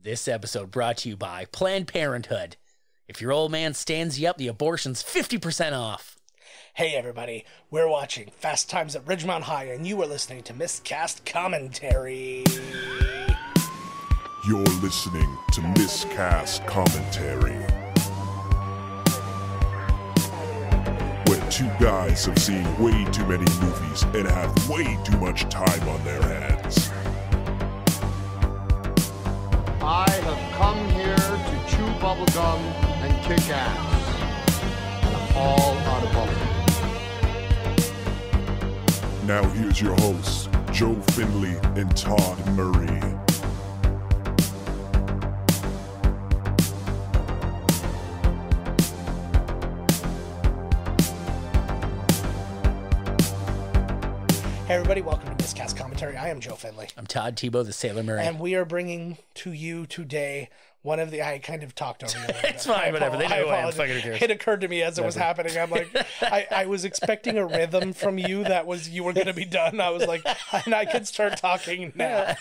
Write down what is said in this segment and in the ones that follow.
This episode brought to you by Planned Parenthood. If your old man stands you up, the abortion's 50% off. Hey everybody, we're watching Fast Times at Ridgemont High, and you are listening to Miscast Commentary. You're listening to Miscast Commentary, where two guys have seen way too many movies and have way too much time on their hands. I have come here to chew bubblegum and kick ass. And I'm all out of bubblegum. Now here's your hosts, Joe Finley and Todd Murray. Hey everybody, welcome to Miscast Commentary. I am Joe Finley. I'm Todd Tebow, the Sailor Murray. And we are bringing to you today one of the... I kind of talked over you. It's fine, whatever. They know I'm fucking curious. It occurred to me as it was happening. I'm like, I was expecting a rhythm from you that was, you were going to be done. I was like, and I could start talking now.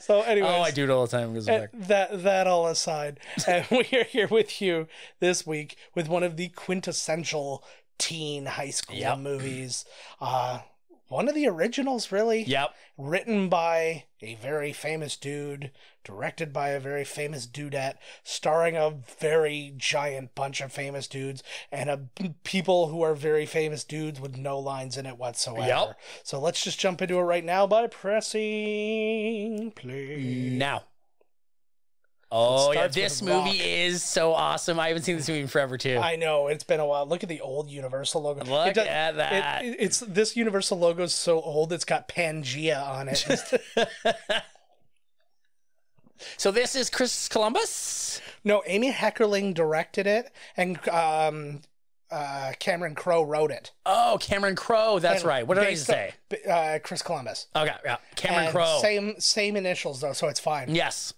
So anyways. Oh, I do it all the time. That all aside. And we are here with you this week with one of the quintessential teen high school movies. One of the originals, really. Yep. Written by a very famous dude, directed by a very famous dudette, starring a very giant bunch of famous dudes, and people who are very famous dudes with no lines in it whatsoever. Yep. So let's just jump into it right now by pressing play. Now. Oh, yeah, this movie is so awesome. I haven't seen this movie in forever, too. I know, it's been a while. Look at the old Universal logo. Look at that. It's this Universal logo is so old, it's got Pangea on it. So this is Chris Columbus? No, Amy Heckerling directed it, and Cameron Crowe wrote it. Oh, Cameron Crowe, that's right. What did I say? Chris Columbus. Okay, yeah, Cameron Crowe. Same initials, though, so it's fine. Yes.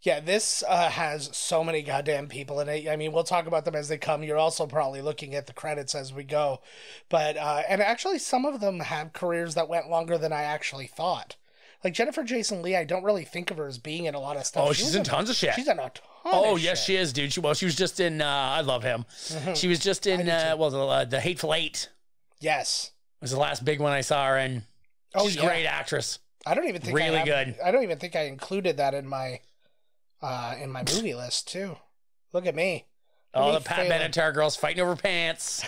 Yeah, this has so many goddamn people in it. I mean, we'll talk about them as they come. You're also probably looking at the credits as we go. But, and actually some of them have careers that went longer than I actually thought. Like Jennifer Jason Leigh, I don't really think of her as being in a lot of stuff. Oh, she's in tons of shit. She's in a ton Oh, of yes, shit. she is, dude. She was just in, I love him. Mm-hmm. She was just in, the Hateful Eight. Yes. Was the last big one I saw her in. Oh, she's a great actress. I don't even think really good. I don't even think I included that in my movie list too. Look at me. The Pat Benatar girls fighting over pants.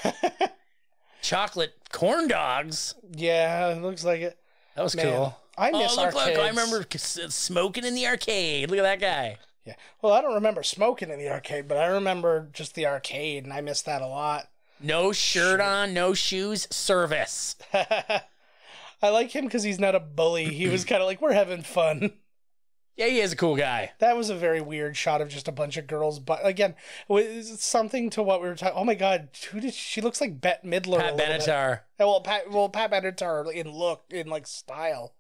Chocolate corn dogs. Yeah, it looks like it. That was cool. I miss arcades. Look, I remember smoking in the arcade. Look at that guy. Yeah. Well, I don't remember smoking in the arcade, but I remember just the arcade, and I miss that a lot. No shirt on, no shoes, service. I like him because he's not a bully. He was kind of like, we're having fun. Yeah, he is a cool guy. That was a very weird shot of just a bunch of girls. But again, something to what we were talking. Oh my God, she looks like Bette Midler. Pat Benatar. Pat Benatar in like style.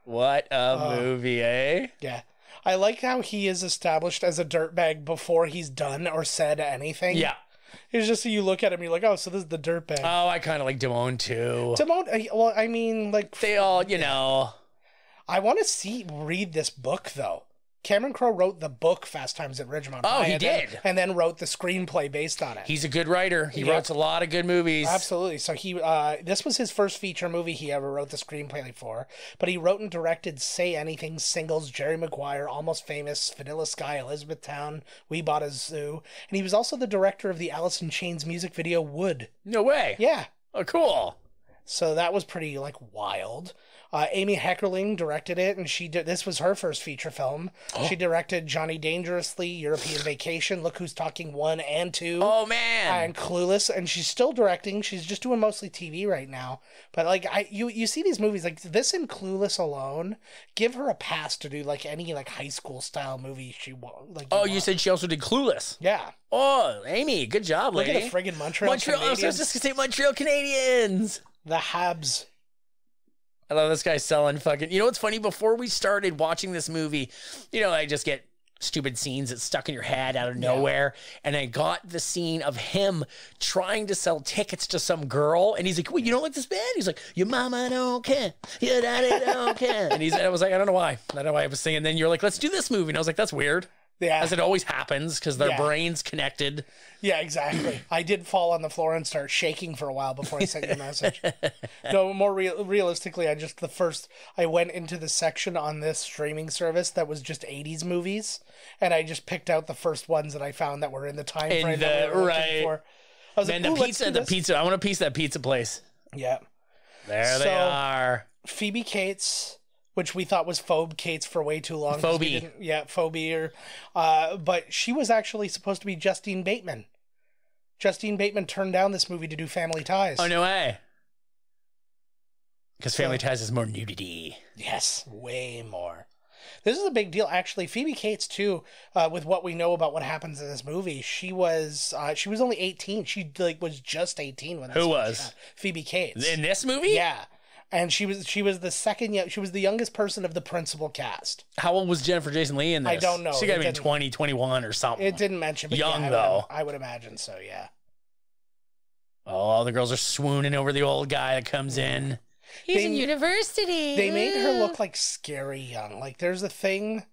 What a movie, eh? Yeah, I like how he is established as a dirtbag before he's done or said anything. Yeah. It's just so you look at him, you're like, oh, so this is the dirtbag. Oh, I kind of like Damone too. Well, I mean, like they all, you know. I want to read this book, though. Cameron Crowe wrote the book Fast Times at Ridgemont High. Oh, he did? And then wrote the screenplay based on it. He's a good writer. He wrote a lot of good movies. Absolutely. So this was his first feature movie he ever wrote the screenplay for. But he wrote and directed Say Anything, Singles, Jerry Maguire, Almost Famous, Vanilla Sky, Elizabethtown, We Bought a Zoo. And he was also the director of the Alice in Chains music video Wood. No way. Yeah. Oh, cool. So that was pretty, wild. Amy Heckerling directed it, and this was her first feature film. Oh. She directed Johnny Dangerously, European Vacation, Look Who's Talking 1 and 2. Oh, man. And Clueless, and she's still directing. She's just doing mostly TV right now. But, you see these movies, like this and Clueless alone, give her a pass to do, any, high school-style movie she wants. You said she also did Clueless. Yeah. Oh, Amy, good job, lady. Look at the friggin' Montreal Canadiens. I was just going to say Montreal Canadiens. The Habs. I love this guy selling fucking... You know what's funny? Before we started watching this movie, I just get stupid scenes that stuck in your head out of nowhere. And I got the scene of him trying to sell tickets to some girl. And he's like, wait, you don't like this band? He's like, your mama don't care. Your daddy don't care. And I was like, I don't know why. I don't know why I was singing. And then you're like, let's do this movie. And I was like, that's weird. Yeah. As it always happens, because their Yeah. brains connected. Yeah, exactly. I did fall on the floor and start shaking for a while before I sent you a message. No, more realistically, I went into the section on this streaming service that was just 80s movies, and I just picked out the first ones that I found that were in the time frame that we were looking for. I was Man, like, the pizza. I want a piece of that pizza place. Yeah. There they are. Phoebe Cates, which we thought was Phoebe Cates for way too long. Phoebe. Phoebe. But she was actually supposed to be Justine Bateman. Justine Bateman turned down this movie to do Family Ties. Oh, no way. Because Family Ties is more nudity. Yes, way more. This is a big deal, actually. Phoebe Cates, too, with what we know about what happens in this movie, she was only 18. She was just 18 when this Who movie was? came out. Phoebe Cates. In this movie? Yeah. And she was the youngest person of the principal cast. How old was Jennifer Jason Leigh in this? I don't know. She got to be 20, 21 or something. It didn't mention, but Young, yeah, though. I would imagine so, yeah. Oh, the girls are swooning over the old guy that comes in. He's in university. They made her look like scary young. Like, there's a thing,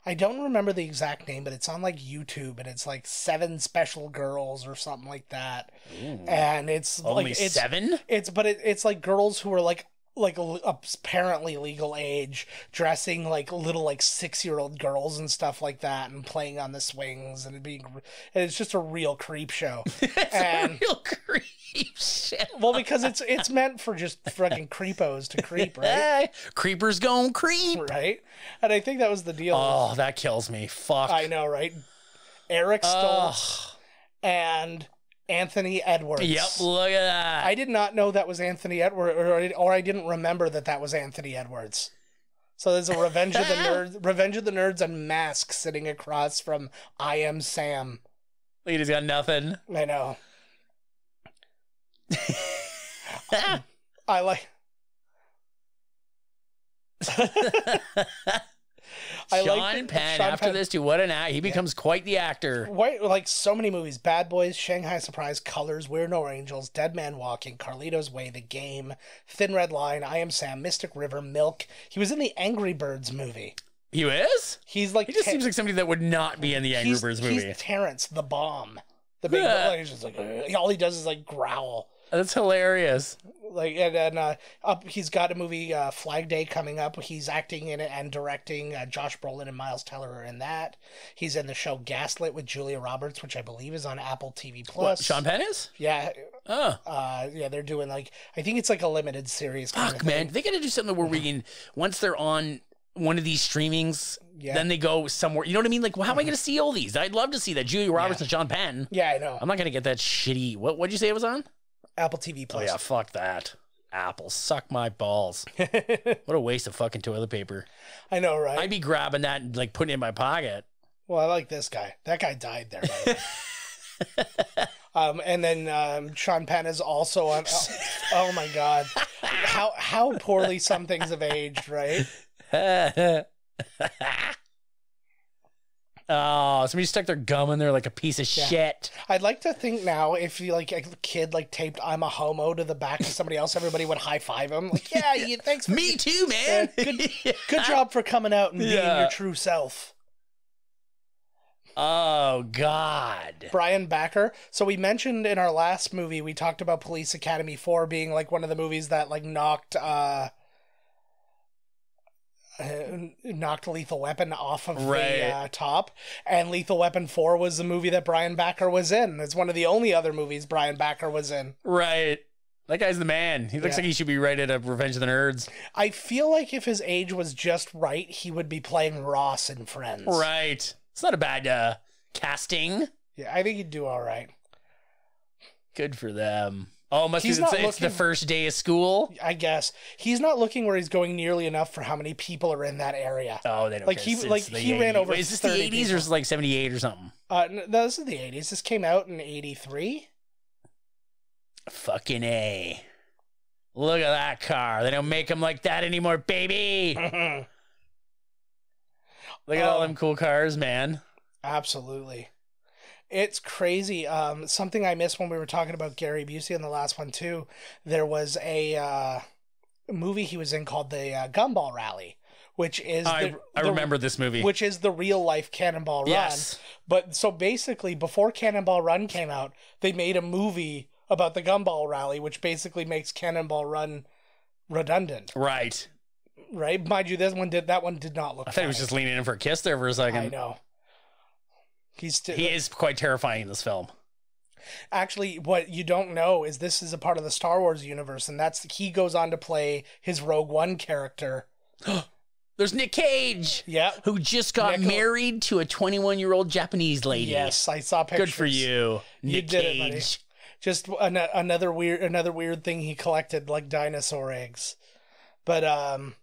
I don't remember the exact name, but it's on like YouTube, and it's like 7 Special Girls or something like that. Ooh. And it's only like 7. It's like girls who are like apparently legal age, dressing like little 6-year-old girls and stuff like that, and playing on the swings, and it's just a real creep show. It's a real creep show. Well, because it's meant for just fucking creepos to creep, right? Creepers gon' creep, right? And I think that was the deal. Oh, that kills me. Fuck. I know, right? Eric Stoltz and Anthony Edwards. Yep, look at that. I did not know that was Anthony Edwards, or I didn't remember that was Anthony Edwards. So there's a Revenge of the Nerds and Mask sitting across from I Am Sam. He's got nothing. I know. I like. Sean Penn, after this, too, what an act. He becomes quite the actor. Like so many movies. Bad Boys, Shanghai Surprise, Colors, We're No Angels, Dead Man Walking, Carlito's Way, The Game, Thin Red Line, I Am Sam, Mystic River, Milk. He was in the Angry Birds movie. He is? He's like... He just seems like somebody that would not be in the Angry Birds movie. He's Terrence, the bomb. The big... He's just like... all he does is like growl. That's hilarious. Like, he's got a movie, Flag Day, coming up. He's acting in it and directing. Josh Brolin and Miles Teller are in that. He's in the show Gaslit with Julia Roberts, which I believe is on Apple TV+. What, Sean Penn is? Yeah. Oh. Yeah, they're doing I think it's like a limited series. Fuck, man. They got to do something where we can, once they're on one of these streamings, then they go somewhere. You know what I mean? Like, well, how am I going to see all these? I'd love to see that. Julia Roberts and Sean Penn. Yeah, I know. I'm not going to get that shitty. What'd you say it was on? Apple TV+. Oh, yeah, fuck that. Apple, suck my balls. What a waste of fucking toilet paper. I know, right? I'd be grabbing that and like putting it in my pocket. Well, I like this guy. That guy died there. And then Sean Penn is also on. Oh my God, how poorly some things have aged, right? Oh, somebody stuck their gum in there like a piece of shit. I'd like to think now, if you like a kid taped "I'm a homo" to the back of somebody else, everybody would high five him. Like, yeah, thanks. Me too, man. Good job for coming out and being your true self. Oh God, Brian Backer. So we mentioned in our last movie, we talked about Police Academy 4 being like one of the movies that like knocked Lethal Weapon off of the top, and Lethal Weapon 4 was the movie that Brian Backer was in. It's one of the only other movies Brian Backer was in. Right. That guy's the man. He looks like he should be right at a Revenge of the Nerds. I feel like if his age was just right, he would be playing Ross in Friends. Right. It's not a bad casting. Yeah, I think he'd do all right. Good for them. Oh, it's the first day of school? I guess. He's not looking where he's going nearly enough for how many people are in that area. Oh, they don't care. He ran over. Wait, is this the 80s people. Or is it like 78 or something? No, this is the 80s. This came out in 83. Fucking A. Look at that car. They don't make them like that anymore, baby. Look at all them cool cars, man. Absolutely. It's crazy. Something I missed when we were talking about Gary Busey in the last one, too. There was a movie he was in called the Gumball Rally, which is I remember this movie, which is the real life Cannonball Run. Yes. But so basically, before Cannonball Run came out, they made a movie about the Gumball Rally, which basically makes Cannonball Run redundant. Right. Right. Mind you, that one did not look. I thought he was just leaning in for a kiss there for a second. I know. He is quite terrifying in this film. Actually, what you don't know is this is a part of the Star Wars universe, and he goes on to play his Rogue One character. There's Nick Cage. Yeah. Who just got married to a 21-year-old Japanese lady. Yes, I saw pictures. Good for you, Nick Cage. It, buddy. Just another weird thing he collected, like dinosaur eggs. But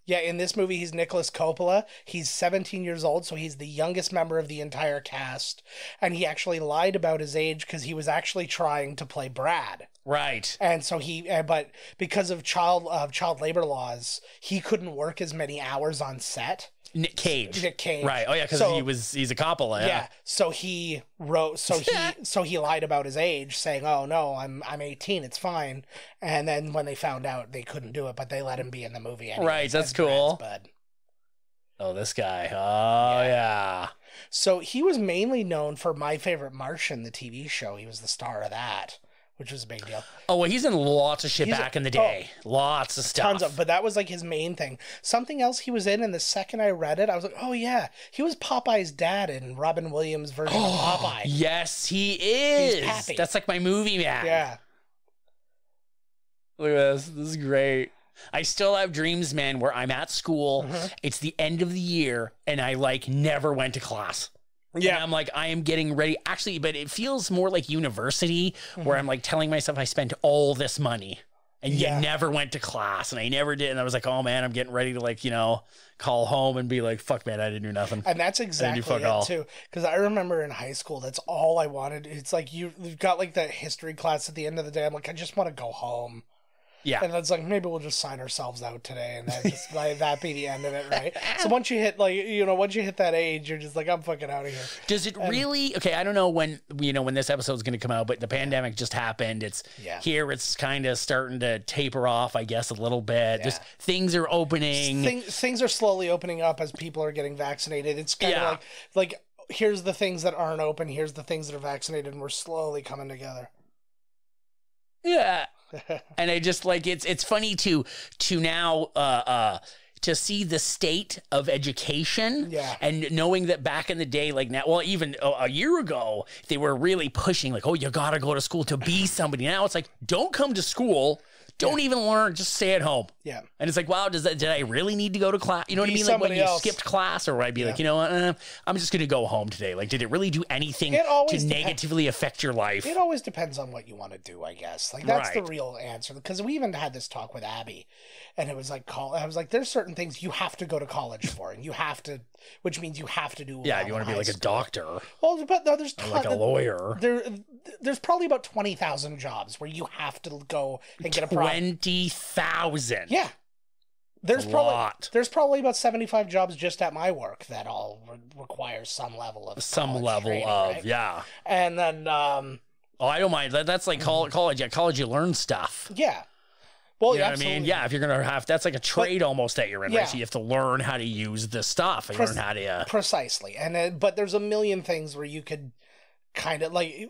yeah, in this movie, he's Nicholas Coppola. He's 17 years old, so he's the youngest member of the entire cast. And he actually lied about his age because he was actually trying to play Brad. Right. And so but because of child labor laws, he couldn't work as many hours on set. Nick Cage. Right. Oh yeah, because he's a Coppola. Yeah. So he lied about his age, saying, "Oh no, I'm 18. It's fine." And then when they found out, they couldn't do it, but they let him be in the movie anyway. Right. That's cool. Oh, this guy. Oh yeah. So he was mainly known for My Favorite Martian, the TV show. He was the star of that, which was a big deal. Oh, well, he's in lots of shit back in the day. Lots of stuff. Tons of, but that was like his main thing. Something else he was in, and the second I read it, I was like, oh yeah, he was Popeye's dad in Robin Williams' version of Popeye. Yes, he is. He's Pappy. That's like my movie, man. Yeah. Look at this. This is great. I still have dreams, man, where I'm at school. Mm-hmm. It's the end of the year, and I never went to class. Yeah. And I'm like, I am getting ready. Actually, but it feels more like university, where I'm telling myself I spent all this money and you never went to class, and I never did. And I was like, oh man, I'm getting ready to call home and be like, fuck man, I didn't do nothing. And that's exactly it too. Because I remember in high school, that's all I wanted. It's like you've got that history class at the end of the day. I'm like, I just want to go home. Yeah. And it's like, maybe we'll just sign ourselves out today and then just that be the end of it, right? So once you hit that age, you're just like, I'm fucking out of here. Does it really? Okay, I don't know when this episode's going to come out, but the pandemic just happened. It's here. It's kind of starting to taper off, I guess, a little bit. Just things are opening. Things are slowly opening up as people are getting vaccinated. It's kind of like here's the things that aren't open. Here's the things that are vaccinated, and we're slowly coming together. Yeah. And I just it's funny to now to see the state of education and knowing that back in the day, now, well, even a year ago, they were really pushing you gotta go to school to be somebody. Now it's like, don't come to school. Don't even learn. Just stay at home. Yeah. And it's like, wow, did I really need to go to class? You know what I mean? Like when you skipped class, or would I be like, you know what? I'm just going to go home today. Did it really do anything to negatively affect your life? It always depends on what you want to do, I guess. That's the real answer. Because we even had this talk with Abby, and it was I was like, there's certain things you have to go to college for, and you have to, which means you have to do. Yeah, if you want to be like a doctor. Well, but no, there's like a lawyer. There's probably about 20,000 jobs where you have to go and get a 20,000. Yeah. There's probably about 75 jobs just at my work that all require some level of training, right? Yeah. And then I don't mind. That's like college. At college you learn stuff. Yeah. Well, you know what I mean? Yeah, if you're going to have, that's like a trade almost that you're in, right? So you have to learn how to use the stuff and learn how to... Precisely. And but there's a million things where you could kind of like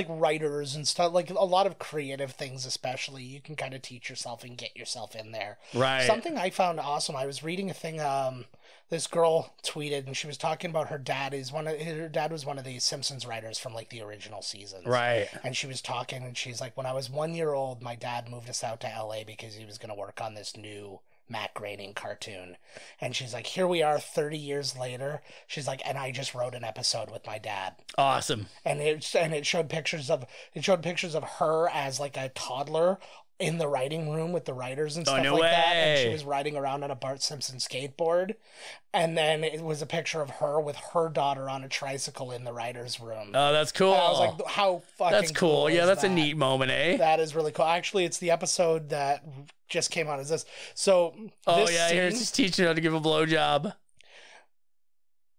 writers and stuff, like a lot of creative things, especially you can kind of teach yourself and get yourself in there. Right. Something I found awesome. I was reading a thing. This girl tweeted, and she was talking about her dad. Her dad was one of the Simpsons writers from the original seasons. Right. And she was talking, and she's like, when I was 1 year old, my dad moved us out to LA because he was going to work on this new Matt Groening cartoon. And she's like, here we are 30 years later. She's like, and I just wrote an episode with my dad. Awesome. And it showed pictures of her as a toddler in the writing room with the writers and stuff that. And she was riding around on a Bart Simpson skateboard. And then it was a picture of her with her daughter on a tricycle in the writer's room. Oh, that's cool. And I was like, how fucking cool. Yeah, that's a neat moment, eh? That is really cool. Actually, it's the episode that just came out as this. So, here's just teaching how to give a blowjob.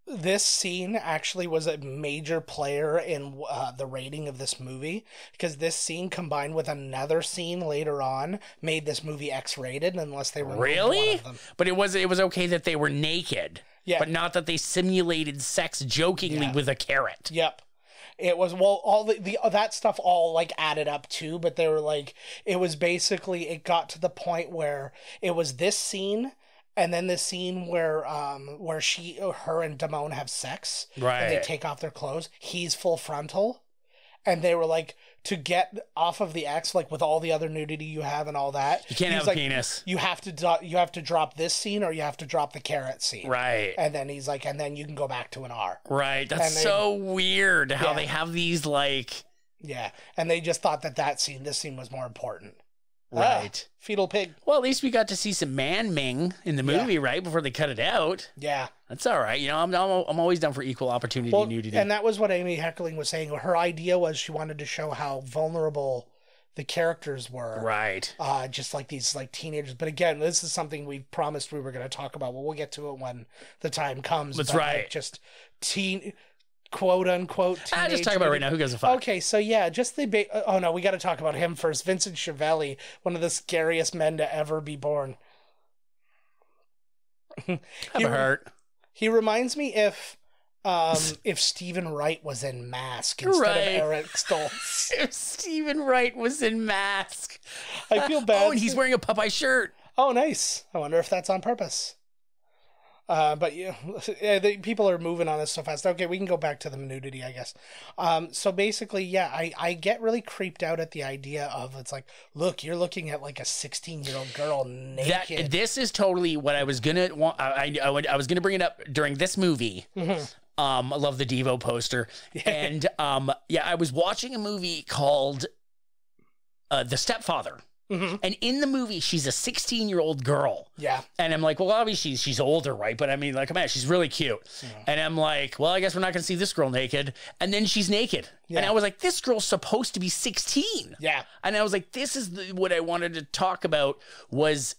this scene actually was a major player in the rating of this movie, because this scene combined with another scene later on made this movie X-rated unless they removed one of them. But it was okay that they were naked, but not that they simulated sex jokingly with a carrot. Yep. It was, well, all the that stuff all like added up too, but they were like, it was basically, it got to the point where it was this scene. And then the scene where her and Damone have sex, right? And they take off their clothes. He's full frontal, and they were like, to get off of the X, like with all the other nudity you have and all that, you can't have a penis. You have to drop this scene, or you have to drop the carrot scene, right? And then he's like, and then you can go back to an R, right? That's so weird how they have these like, and they just thought this scene was more important. Right. Fetal pig. Well, at least we got to see some man-ming in the movie, right? Before they cut it out. Yeah. That's all right. You know, I'm always down for equal opportunity nudity. And that was what Amy Heckerling was saying. Her idea was she wanted to show how vulnerable the characters were. Right. Just like these like teenagers. But again, this is something we promised we were going to talk about. Well, we'll get to it when the time comes. That's right. Like, just quote unquote teenage. Just talk about it right now. Who gives a fuck? Okay, so yeah, just the oh no, we got to talk about him first. Vincent Schiavelli, one of the scariest men to ever be born. He reminds me if Stephen Wright was in Mask instead of Eric Stoltz. If Stephen Wright was in Mask, I feel bad. Oh, and he's wearing a Popeye shirt. Oh, nice. I wonder if that's on purpose. But people are moving on this so fast. Okay, we can go back to the nudity, I guess. So basically, I get really creeped out at the idea of, it's like, look, you're looking at like a 16-year-old girl naked. This is totally what I was gonna want. I was gonna bring it up during this movie. Mm-hmm. I love the Devo poster, and I was watching a movie called The Stepfather. Mm-hmm. And in the movie, she's a 16-year-old girl. Yeah. And I'm like, well, obviously she's older, right? But I mean, like, man, she's really cute. Yeah. And I'm like, well, I guess we're not going to see this girl naked. And then she's naked. Yeah. And I was like, this girl's supposed to be 16. Yeah. And I was like, this is what I wanted to talk about, was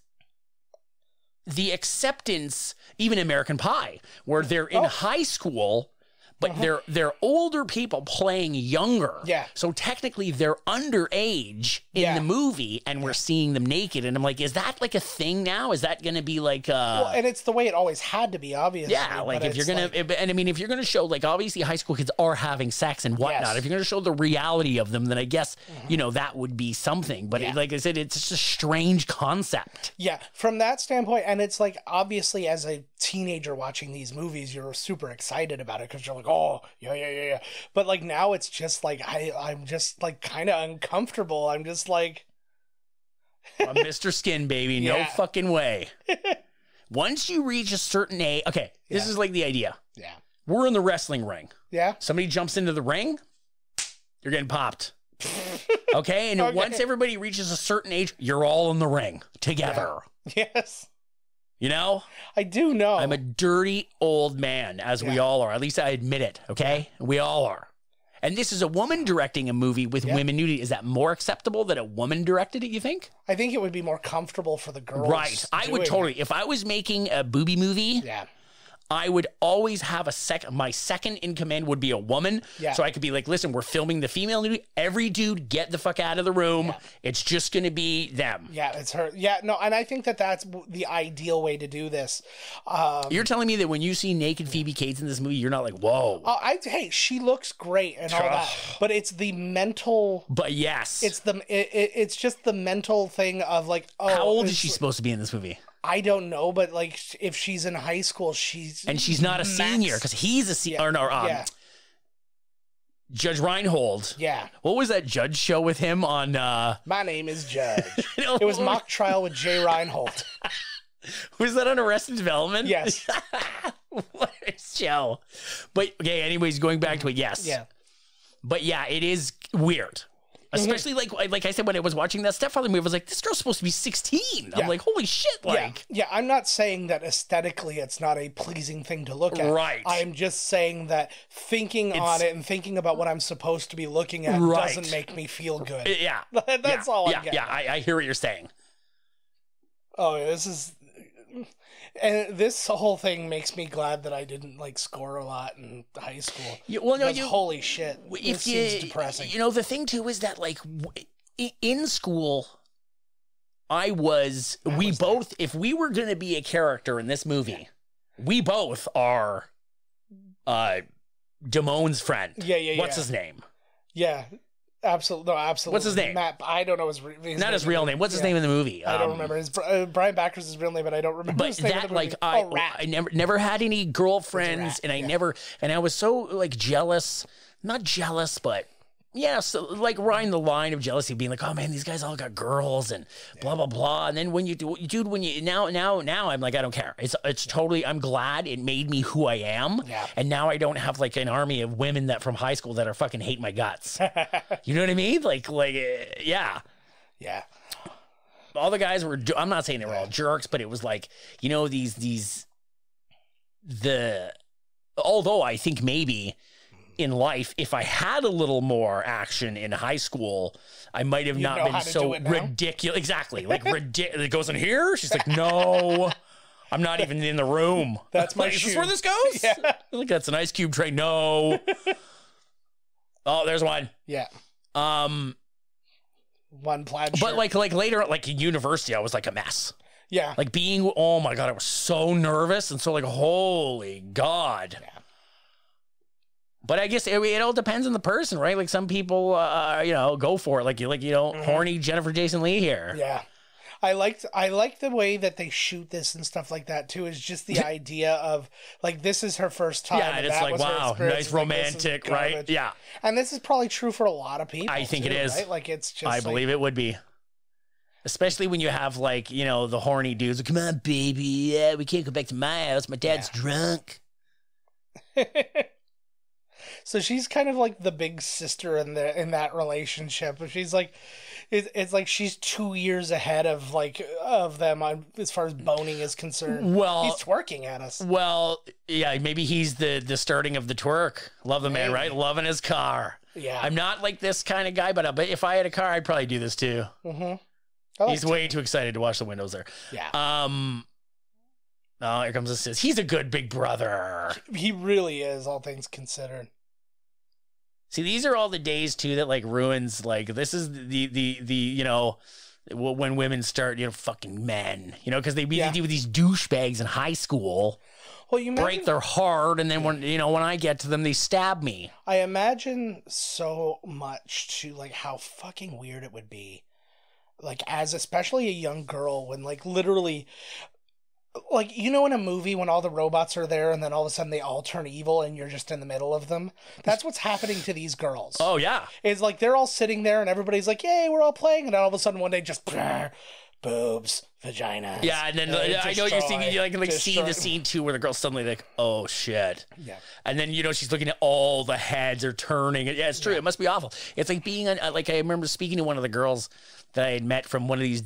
the acceptance, even American Pie, where they're in high school, but they're older people playing younger. Yeah. So technically they're underage in the movie, and we're seeing them naked. And I'm like, is that like a thing now? Is that going to be like well, and it's the way it always had to be, obviously. Yeah, like if you're going to, and I mean, if you're going to show, like, obviously high school kids are having sex and whatnot. Yes. If you're going to show the reality of them, then I guess, you know, that would be something. But like I said, it's just a strange concept. Yeah, from that standpoint. And it's like, obviously as a teenager watching these movies, you're super excited about it because you're like, oh, yeah. But like now it's just like, I'm just like kind of uncomfortable. I'm just like, I'm Mr. Skin, baby. No fucking way. Once you reach a certain age, okay, this is like the idea. Yeah. We're in the wrestling ring. Yeah. Somebody jumps into the ring, you're getting popped. Okay? And once everybody reaches a certain age, you're all in the ring together. Yeah. Yes. You know? I do know. I'm a dirty old man, as we all are. At least I admit it, okay? We all are. And this is a woman directing a movie with women nudity. Is that more acceptable that a woman directed it, you think? I think it would be more comfortable for the girls. Right. I would totally. If I was making a booby movie, I would always have my second in command would be a woman. Yeah. So I could be like, listen, we're filming the female nudity. Every dude get the fuck out of the room. Yeah. It's just going to be them. Yeah, it's her. Yeah, no, and I think that's the ideal way to do this. You're telling me that when you see naked Phoebe Cates in this movie, you're not like, whoa. Hey, she looks great and all that. But it's the mental. But yes. It's just the mental thing of like, oh. How old is she supposed to be in this movie? I don't know, but like if she's in high school, she's not a senior because he's a senior. Judge Reinhold. Yeah. What was that Judge show with him on? My Name is Judge. It was Mock Trial with Jay Reinhold. Was that on Arrested Development? Yes. What a show! But okay, anyways, going back to it, yes. Yeah. But yeah, it is weird. Especially like I said, when I was watching that Stepfather movie, I was like, this girl's supposed to be 16. I'm like, holy shit. Like, I'm not saying that aesthetically it's not a pleasing thing to look at. Right. I'm just saying that thinking on it and thinking about what I'm supposed to be looking at doesn't make me feel good. Yeah. That's all I get. Yeah, I hear what you're saying. Oh, this is... And this whole thing makes me glad that I didn't like score a lot in high school. Holy shit, this seems depressing. You know, the thing too is that like in school, if we were going to be a character in this movie, we both are Damone's friend. Yeah. What's his name? Yeah. Absolutely. No, absolutely. What's his name? Matt. I don't know his real name. What's his name in the movie? I don't remember. His Brian Backer's his real name, but I don't remember his name in the movie. I never had any girlfriends, and I was so like jealous. Not jealous, but yeah, so like riding the line of jealousy, being like, oh man, these guys all got girls and blah blah blah. And then when now I'm like, I don't care. It's totally. I'm glad it made me who I am. Yeah. And now I don't have like an army of women that from high school that are fucking hate my guts. You know what I mean? Like yeah. Yeah. All the guys were. I'm not saying they were all jerks, but it was like, you know, although I think maybe in life, if I had a little more action in high school, I might have not been so ridiculous. Exactly. Like, it goes in here? She's like, no, I'm not even in the room. That's my Is shoe. this where this goes? Yeah. I think that's an ice cube tray. No. Oh, there's one. Yeah. One plaid shirt. But like later, like in university, I was like a mess. Yeah. Like oh my God, I was so nervous. And so like, holy God. Yeah. But I guess it all depends on the person, right? Like some people, go for it. Like horny Jennifer Jason Leigh here. Yeah. I liked the way that they shoot this and stuff like that too. Is just the idea of like, this is her first time. Yeah, and it's like, wow, nice romantic, like, right? Yeah. And this is probably true for a lot of people. I think it is. Right? Like, it's just. I believe it would be. Especially when you have like, the horny dudes. Come on, baby. Yeah, we can't go back to my house. My dad's drunk. So she's kind of like the big sister in that relationship. She's like, it's like she's 2 years ahead of them as far as boning is concerned. Well, he's twerking at us. Well, yeah, maybe he's the starting of the twerk. Love the man, right? Loving his car. Yeah, I'm not like this kind of guy, but if I had a car, I'd probably do this too. Mm-hmm. He's way too excited to wash the windows there. Yeah. Oh, here comes assist. He's a good big brother. He really is, all things considered. See, these are all the days too that like ruins. Like this is the when women start fucking men, because they deal with these douchebags in high school. Well, you break their heart, and then when I get to them, they stab me. I imagine so much to like how fucking weird it would be, like as especially a young girl when like literally. Like, in a movie when all the robots are there and then all of a sudden they all turn evil and you're just in the middle of them. That's what's happening to these girls. Oh, yeah. It's like they're all sitting there and everybody's like, yay, we're all playing. And then all of a sudden one day just boobs, vaginas. Yeah, and then I know you're seeing, you see the scene too where the girl's suddenly like, oh, shit. Yeah. And then, she's looking at all the heads are turning. Yeah, it's true. Yeah. It must be awful. It's like being like I remember speaking to one of the girls that I had met from one of these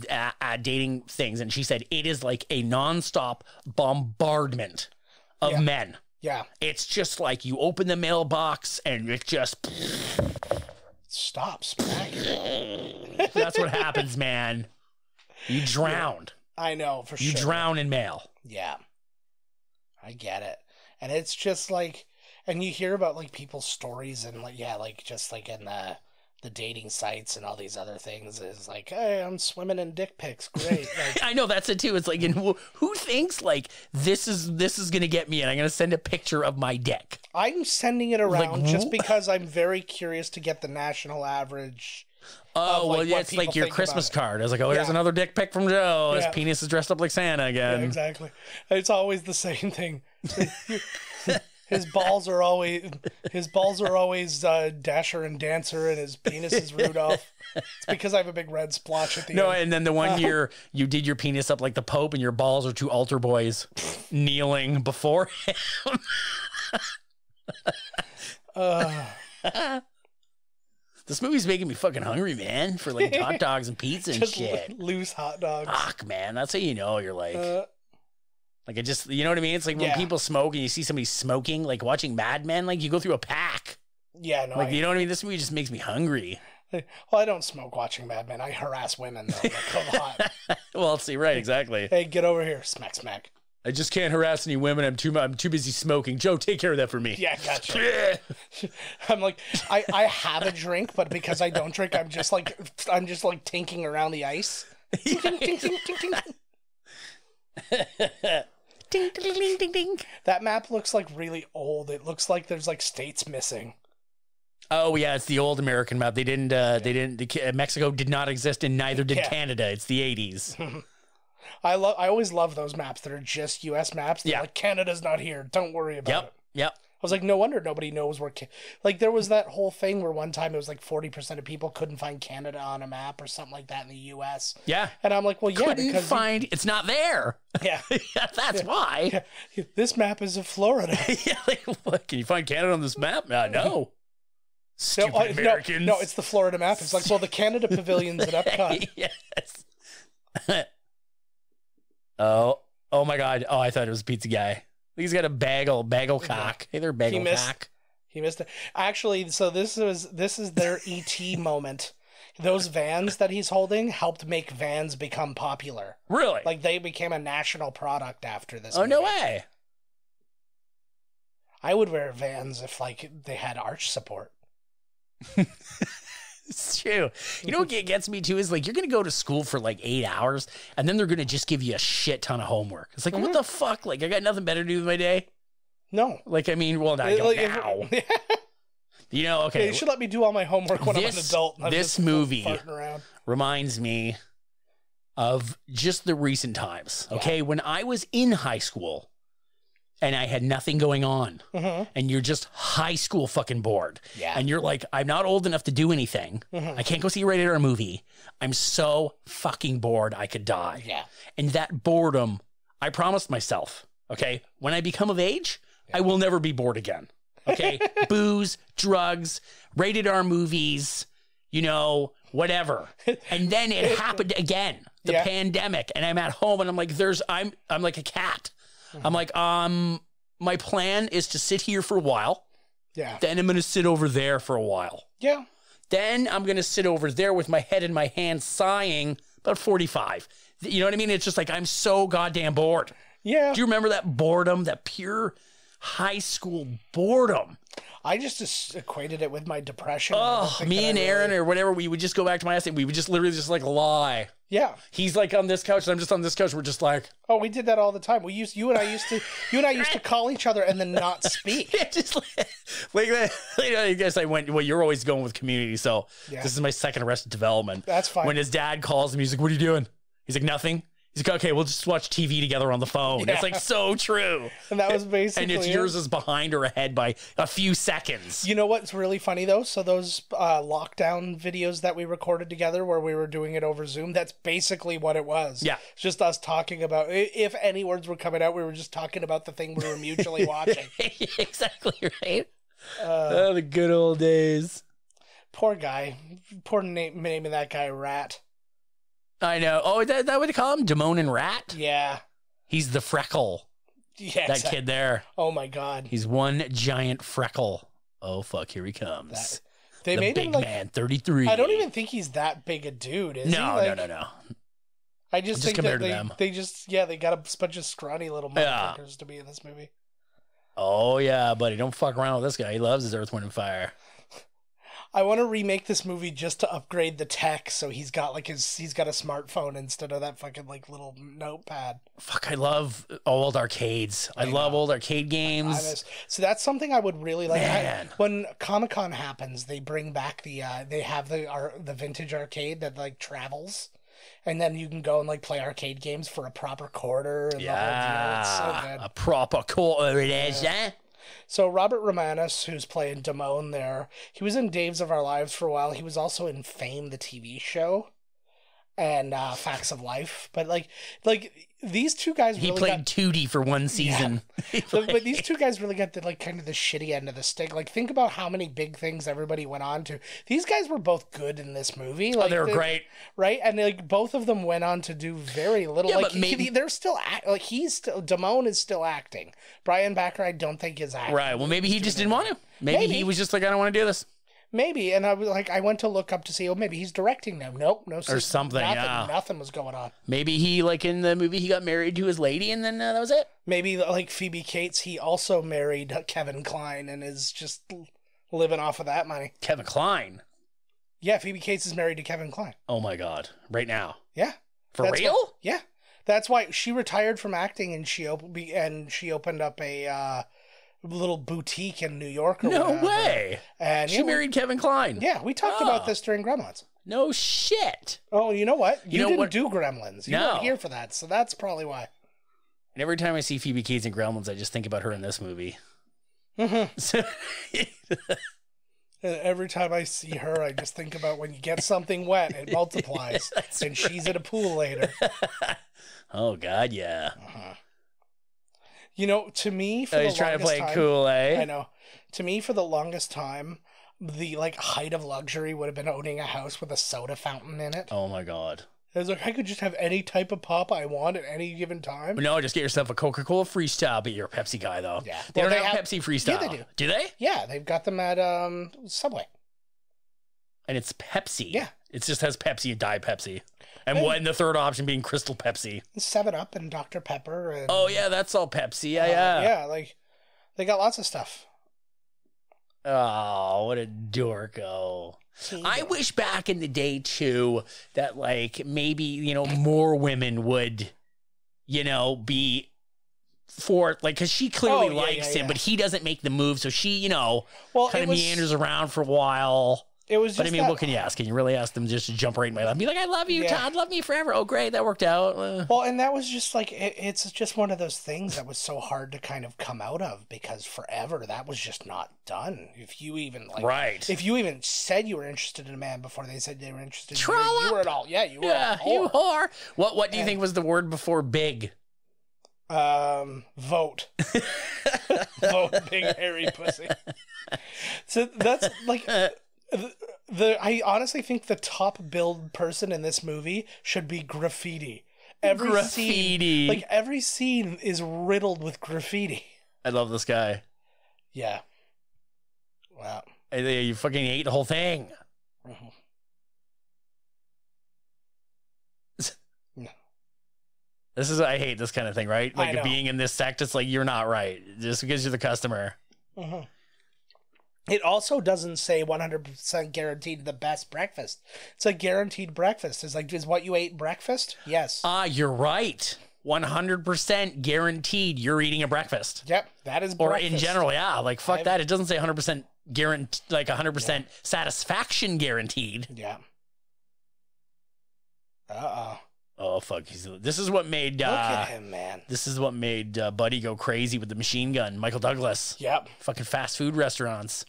dating things, and she said it is like a nonstop bombardment of men. Yeah. It's just like you open the mailbox and it just stops. That's what happens, man. You drowned. Yeah, I know, for sure. You drown in mail. Yeah. I get it. And it's just like, and you hear about like people's stories and like, just like in the dating sites and all these other things is like, hey, I'm swimming in dick pics. Great. Like, I know, that's it too. It's like, who thinks like this is going to get me and I'm going to send a picture of my dick? I'm sending it around just because I'm very curious to get the national average. Oh, well, yeah, it's like your Christmas card. I was like, oh, here's another dick pic from Joe. His penis is dressed up like Santa again. Yeah, exactly. It's always the same thing. His balls are always Dasher and Dancer, and his penis is Rudolph. It's because I have a big red splotch at the end. No, and then the one year you did your penis up like the Pope, and your balls are two altar boys kneeling before him. This movie's making me fucking hungry, man, for like hot dogs and pizza and just shit. Loose hot dogs. Fuck, man. That's how you're like... Like, it just, you know what I mean? It's like when people smoke and you see somebody smoking, like watching Mad Men, like you go through a pack. Yeah, no. Like, you know what I mean? This movie just makes me hungry. Well, I don't smoke watching Mad Men. I harass women, though. Like, come on. Well, see, right, exactly. Hey, get over here. Smack, smack. I just can't harass any women. I'm too busy smoking. Joe, take care of that for me. Yeah, gotcha. I'm like, I have a drink, but because I don't drink, I'm just like tinking around the ice. Ding, ding, ding, ding, ding. Ding, ding, ding, ding, ding. That map looks like really old. It looks like there's like states missing. Oh yeah, it's the old American map. They didn't. Mexico did not exist, and neither did Canada. It's the 80s. I always love those maps that are just U.S. maps. They're like, Canada's not here. Don't worry about it. Yep. I was like, no wonder nobody knows where. Like, there was that whole thing where one time it was like 40% of people couldn't find Canada on a map or something like that in the U.S. Yeah. And I'm like, well, yeah, couldn't find. It's not there. Yeah. That's why. Yeah. This map is of Florida. Yeah. Like, what? Can you find Canada on this map? No. Stupid Americans. No, it's the Florida map. It's like, well, the Canada pavilion's at Epcot. Yes. Oh my God. Oh, I thought it was a pizza guy. He's got a bagel cock. Hey there, bagel cock. He missed it. Actually, so this is their ET moment. Those vans that he's holding helped make vans become popular. Really? Like, they became a national product after this. Oh, movie. no way. I would wear Vans if, like, they had arch support. It's true. You know what gets me too is, like, you're going to go to school for like 8 hours and then they're going to just give you a shit ton of homework. It's like, what the fuck? Like, I got nothing better to do with my day. No. Like, I mean, well, not like, now. You know, okay. Yeah, you should let me do all my homework when I'm an adult. This movie reminds me of just the recent times. Okay. Yeah. When I was in high school and I had nothing going on, and you're just high school fucking bored. Yeah. And you're like, I'm not old enough to do anything. I can't go see a rated R movie. I'm so fucking bored I could die. Yeah. And that boredom, I promised myself, okay, when I become of age, I will never be bored again. Okay. Booze, drugs, rated R movies, you know, whatever. And then it happened again, the pandemic, and I'm at home and I'm like, I'm like a cat. I'm like, my plan is to sit here for a while. Yeah. Then I'm going to sit over there for a while. Yeah. Then I'm going to sit over there with my head in my hands sighing about 45. You know what I mean? It's just like, I'm so goddamn bored. Yeah. Do you remember that boredom, that pure high school boredom? I just equated it with my depression. Oh, me and Aaron or whatever, we would just go back to my house and we would just literally just like lie. Yeah. He's like on this couch and I'm just on this couch. We're just like, oh, we did that all the time. You and I used to call each other and then not speak. Yeah, just like that. You know, I guess well, you're always going with Community. So this is my second Arrested Development. That's fine. When his dad calls him, he's like, what are you doing? He's like, nothing. He's like, okay, we'll just watch TV together on the phone. Yeah. It's like so true. And that was basically and it's yours is behind or ahead by a few seconds. You know what's really funny though? So those lockdown videos that we recorded together where we were doing it over Zoom, that's basically what it was. Yeah. It's just us talking about, if any words were coming out, we were just talking about the thing we were mutually watching. Exactly right. Oh, the good old days. Poor guy. Poor name of that guy, Rat. I know. Oh, that what they call him? Damone and Rat? Yeah. He's the freckle. Yeah, that kid there. Oh, my God. He's one giant freckle. Oh, fuck. Here he comes. They made big him like, man, 33. I don't even think he's that big a dude, is he? No. I just think that they got a bunch of scrawny little motherfuckers to be in this movie. Oh, yeah, buddy. Don't fuck around with this guy. He loves his Earth, Wind, and Fire. I want to remake this movie just to upgrade the tech, so he's got a smartphone instead of that fucking like little notepad. Fuck, I love old arcades. I love old arcade games. So that's something I would really like. When Comic-Con happens, they bring back the vintage arcade that like travels, and then you can go and like play arcade games for a proper quarter. And the whole deal. It's so good. A proper quarter it is, eh? So Robert Romanus, who's playing Damone there, he was in Days of Our Lives for a while. He was also in Fame, the TV show, and Facts of Life. But like these two guys really played Tootie for one season. Yeah. But these two guys really got the like kind of the shitty end of the stick. Like, think about how many big things everybody went on to. These guys were both good in this movie. Like, they were great, right? And like both of them went on to do very little. Yeah, like, but they're still Damone is still acting. Brian Backer, I don't think is acting. Right. Well, maybe he just didn't want to. Maybe he was just like, I don't want to do this. Maybe, and I was like, I went to look up to see, maybe he's directing now. Nope, no, Or something, nothing was going on. Maybe he, like in the movie, he got married to his lady, and then that was it. Maybe like Phoebe Cates, he also married Kevin Kline and is just living off of that money. Kevin Kline. Yeah, Phoebe Cates is married to Kevin Kline. Oh my God! Right now. Yeah. For real? Yeah. That's why she retired from acting and she opened up a little boutique in New York. Or no whatever. way. And she married Kevin Kline. Yeah, we talked about this during Gremlins. No shit. Oh, you know what? You didn't what? do Gremlins. You weren't here for that, so that's probably why. And every time I see Phoebe Cates in Gremlins, I just think about her in this movie. Mm-hmm. And every time I see her, I just think about when you get something wet, it multiplies, and she's in a pool later. Oh God, yeah. You know, to me, for the longest trying to play time, cool, eh? I know. To me, for the longest time, the like height of luxury would have been owning a house with a soda fountain in it. Oh my God. I was like, I could just have any type of pop I want at any given time. No, just get yourself a Coca-Cola Freestyle, but you're a Pepsi guy, though. Yeah. They Well, don't they have have- Pepsi Freestyle. Yeah, they do. Do they? Yeah, they've got them at Subway. And it's Pepsi. Yeah. It just has Pepsi and Diet Pepsi. And the third option being Crystal Pepsi. 7-Up and Dr. Pepper. And, Oh, yeah, that's all Pepsi. Yeah. Yeah, like, they got lots of stuff. Oh, what a dorko. I wish back in the day, too, that, like, maybe, you know, more women would, you know, be for, like, because she clearly likes him, but he doesn't make the move. So she, you know, kind of meanders around for a while. It was just But I mean, what can you ask? Can you really ask them just to jump right in my lap and be like, I love you, Todd, love me forever. Oh, great, that worked out. Well, and that was just like, it's just one of those things that was so hard to kind of come out of because forever that was just not done. If you even, like, right. If you even said you were interested in a man before they said they were interested in you, Troll you were at all. Yeah, you were a whore. You whore. What do you think was the word before big? Vote. Vote, big hairy pussy. So that's like... I honestly think the top billed person in this movie should be graffiti. Every scene is riddled with graffiti. I love this guy. Yeah. Wow. You fucking ate the whole thing. Mm-hmm. No. I hate this kind of thing, right? Like being in this sect, it's like, you're not right. Just because you're the customer. Mm-hmm. It also doesn't say 100% guaranteed the best breakfast. It's a guaranteed breakfast. It's like, is what you ate breakfast? Yes. You're right. 100% guaranteed you're eating a breakfast. Yep, that is breakfast. Or breakfast. in general, yeah. Like, fuck that. It doesn't say 100% guaranteed, like 100% satisfaction guaranteed. Yeah. Uh-oh. Oh, fuck. This is what made... Look at him, man. This is what made Buddy go crazy with the machine gun. Michael Douglas. Yep. Fucking fast food restaurants.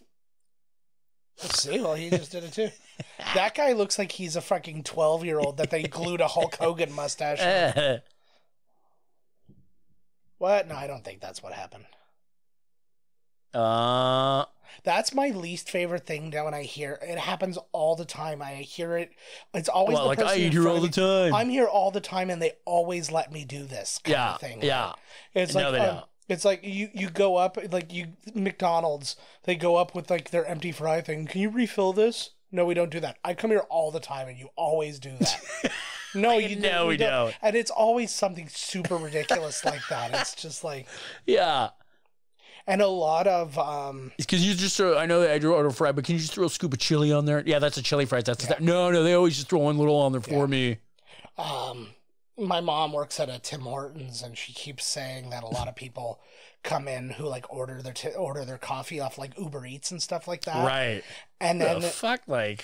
Let's see. Well, he just did it too. That guy looks like he's a fucking 12-year-old that they glued a Hulk Hogan mustache on. What? No, I don't think that's what happened. That's my least favorite thing now when I hear it. It happens all the time. I hear it. It's always the person I eat here all the time. I'm here all the time, and they always let me do this kind of thing. Yeah. Right? It's like it's like you go up, like McDonald's, they go up with like their empty fry thing. Can you refill this? No, we don't do that. I come here all the time, and you always do that. No, you no, we don't. And it's always something super ridiculous like that. It's just like And a lot of because you just throw, I know that I do order fry, but can you just throw a scoop of chili on there? Yeah, that's a chili fries. No, they always just throw one little on there for me. My mom works at a Tim Hortons, and she keeps saying that a lot of people come in who like order their coffee off like Uber Eats and stuff like that. Right. And then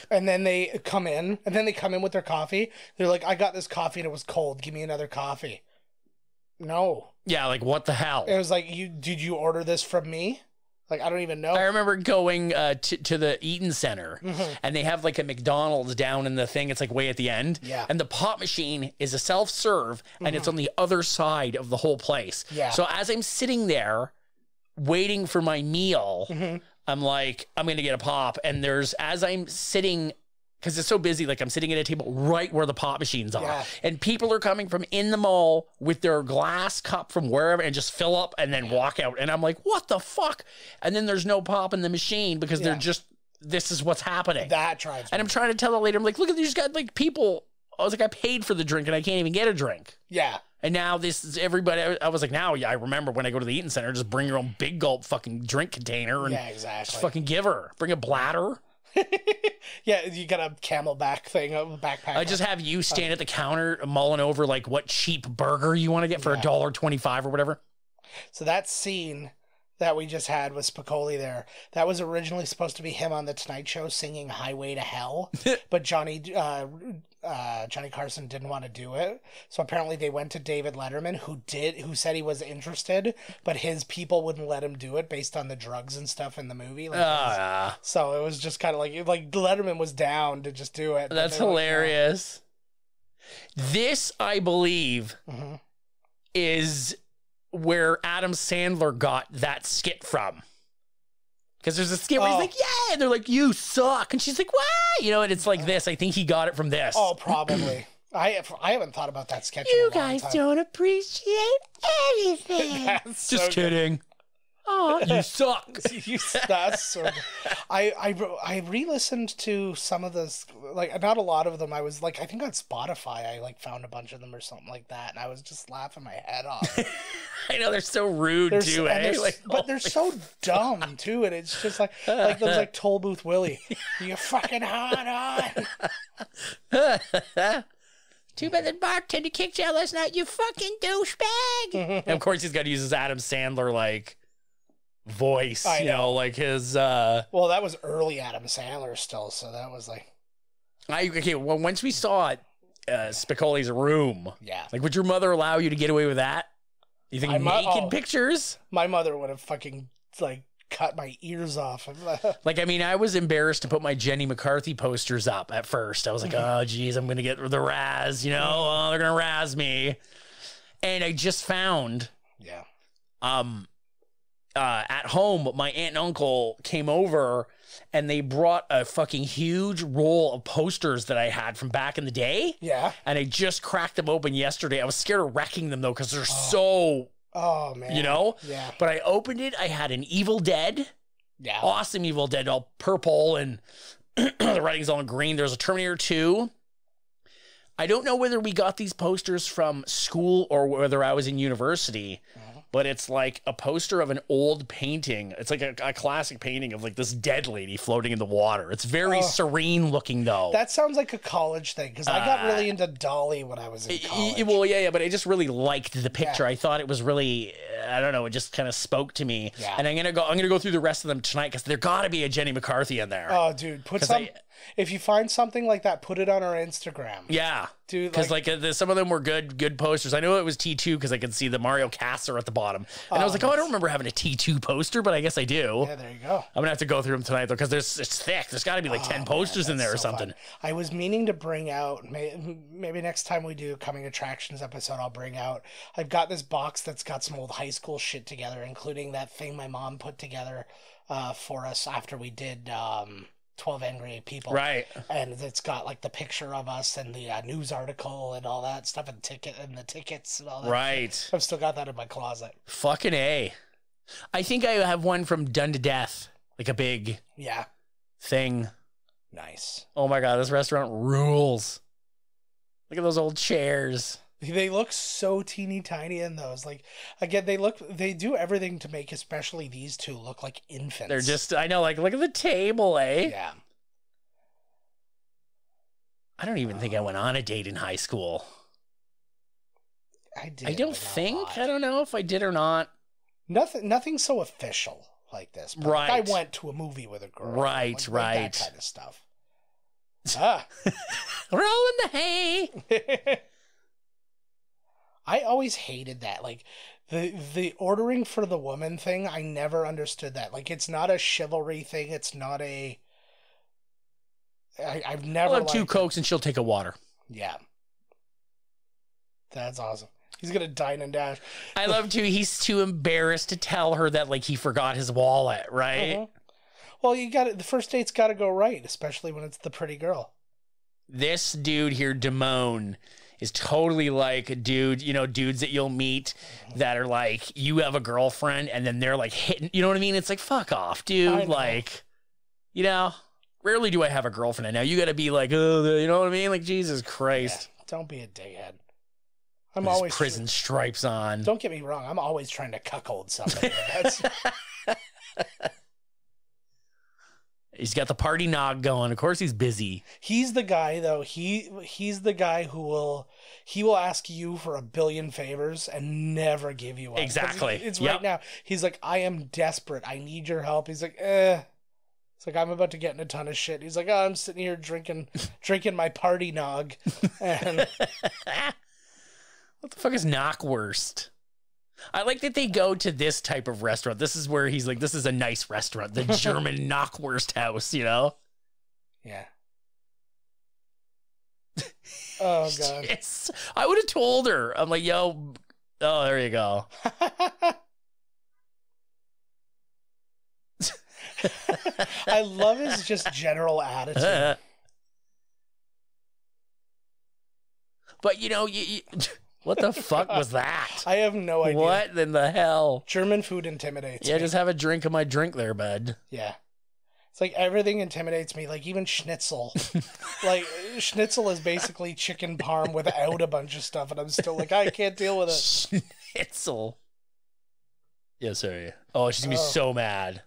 and then they come in with their coffee. They're like, I got this coffee and it was cold. Give me another coffee. No. Yeah, like what the hell? It was like, did you order this from me? Like, I don't even know. I remember going to the Eaton Center, and they have like a McDonald's down in the thing. It's like way at the end. Yeah. And the pop machine is a self-serve, and it's on the other side of the whole place. Yeah. So as I'm sitting there waiting for my meal, I'm like, I'm going to get a pop. And as I'm sitting, because it's so busy, like I'm sitting at a table right where the pop machines are. Yeah. And people are coming from in the mall with their glass cup from wherever and just fill up and then walk out. And I'm like, what the fuck? And then there's no pop in the machine because they're just this is what's happening. That drives me. And I'm trying to tell the lady, I'm like, look at these guys, like people. I was like, I paid for the drink and I can't even get a drink. Yeah. And now this is everybody. I was like, now, yeah, I remember when I go to the eating center, just bring your own big gulp fucking drink container and exactly. just fucking give her. Bring a bladder. Yeah, you got a camelback thing, a backpack. I just have you stand at the counter mulling over like what cheap burger you want to get for $1.25 or whatever. So that scene that we just had with Spicoli there, that was originally supposed to be him on the Tonight Show singing Highway to Hell, but Johnny Carson didn't want to do it. So apparently they went to David Letterman, who said he was interested, but his people wouldn't let him do it based on the drugs and stuff in the movie. So it was just kind of like Letterman was down to just do it. That's hilarious. This, I believe, is where Adam Sandler got that skit from. Because there's a skit where he's like, yeah, and they're like, you suck. And she's like, what? You know, and it's like this. I think he got it from this. Oh, probably. I haven't thought about that sketch You in a long guys time. don't appreciate anything. That's just so kidding. Oh, you suck. That's so good. I re-listened to some of those, like, not a lot of them. I was like, I think on Spotify I like found a bunch of them or something like that, and I was just laughing my head off. I know, they're so rude too, eh? But they're so dumb too, and it's just like those like Toll Booth Willie. You fucking hot on. Too bad the bartender kicked you out last night, you fucking douchebag. And of course he's got to use his Adam Sandler like voice, you know, like his well, that was early Adam Sandler still, so that was like well, once we saw it, Spicoli's room, like, would your mother allow you to get away with that? You think naked pictures? My mother would have fucking like cut my ears off. Like, I mean, I was embarrassed to put my Jenny McCarthy posters up at first. I was like, oh geez, I'm gonna get the razz, you know, oh, they're gonna razz me. And I just found at home, my aunt and uncle came over and they brought a fucking huge roll of posters that I had from back in the day. Yeah. And I just cracked them open yesterday. I was scared of wrecking them though, because they're so, man. you know? Yeah. But I opened it. I had an Evil Dead. Yeah. Awesome Evil Dead, all purple, and the writing's all in green. There's a Terminator 2. I don't know whether we got these posters from school or whether I was in university. But it's like a poster of an old painting. It's like a classic painting of like this dead lady floating in the water. It's very serene looking though. That sounds like a college thing, because I got really into Dolly when I was in college. Well, yeah, but I just really liked the picture. I thought it was really, I don't know, it just kind of spoke to me. Yeah. And I'm gonna go through the rest of them tonight, because there got to be a Jenny McCarthy in there. Oh, dude, put some. If you find something like that, put it on our Instagram. Yeah. Dude, because like some of them were good posters. I know it was T2 because I could see the Mario Casser at the bottom. And I was like, I don't remember having a T2 poster, but I guess I do. Yeah, there you go. I'm going to have to go through them tonight, though, because it's thick. There's got to be like 10 posters in there or something. Fun. I was meaning to bring out, maybe next time we do a Coming Attractions episode, I'll bring out, I've got this box that's got some old high school shit together, including that thing my mom put together for us after we did 12 Angry People. Right. And it's got like the picture of us and the news article and all that stuff, and the tickets and all that. Right. Shit. I've still got that in my closet. Fucking A. I think I have one from Done to Death. Like a big thing. Nice. Oh my God, this restaurant rules. Look at those old chairs. They look so teeny tiny in those. Like, again, they do everything to make, especially these two, look like infants. They're just, I know, like, look at the table, eh? Yeah. I don't even think I went on a date in high school. I did. I don't think. I don't know if I did or not. Nothing so official like this. But right. Like I went to a movie with a girl. Right, right. That kind of stuff. Roll in the hay. I always hated that. Like, the ordering for the woman thing, I never understood that. Like, it's not a chivalry thing. It's not a... I've never... I'll have 2 Cokes and she'll take a water. Yeah. That's awesome. He's going to dine and dash. I love to. He's too embarrassed to tell her that, like, he forgot his wallet, right? Uh-huh. Well, the first date's got to go right, especially when it's the pretty girl. This dude here, Damone, is totally like a dude, you know, dudes that you'll meet that are like, you have a girlfriend, and then they're like hitting, you know what I mean? It's like, fuck off, dude. Like, you know, rarely do I have a girlfriend. And now you got to be like, oh, you know what I mean? Like, Jesus Christ. Yeah, don't be a dickhead. I'm With his always prison stripes on. Don't get me wrong. I'm always trying to cuckold somebody. That's He's got the party nog going. Of course he's busy. He's the guy though. He's the guy who will ask you for a billion favors and never give you one. Exactly. It's right now. He's like, I am desperate. I need your help. He's like, It's like, I'm about to get in a ton of shit. He's like, oh, I'm sitting here drinking my party nog. And what the fuck is knockwurst? I like that they go to this type of restaurant. This is where he's like, this is a nice restaurant. The German knockwurst house, you know? Yeah. Oh, God. I would have told her. I'm like, yo, oh, there you go. I love his just general attitude. But, you know, what the fuck was that? I have no idea. What in the hell? German food intimidates me. Yeah, just have a drink of my drink there, bud. Yeah. It's like everything intimidates me, like even schnitzel. Like, schnitzel is basically chicken parm without a bunch of stuff, and I'm still like, I can't deal with it. Schnitzel. Yeah, sorry. Oh, she's gonna be so mad.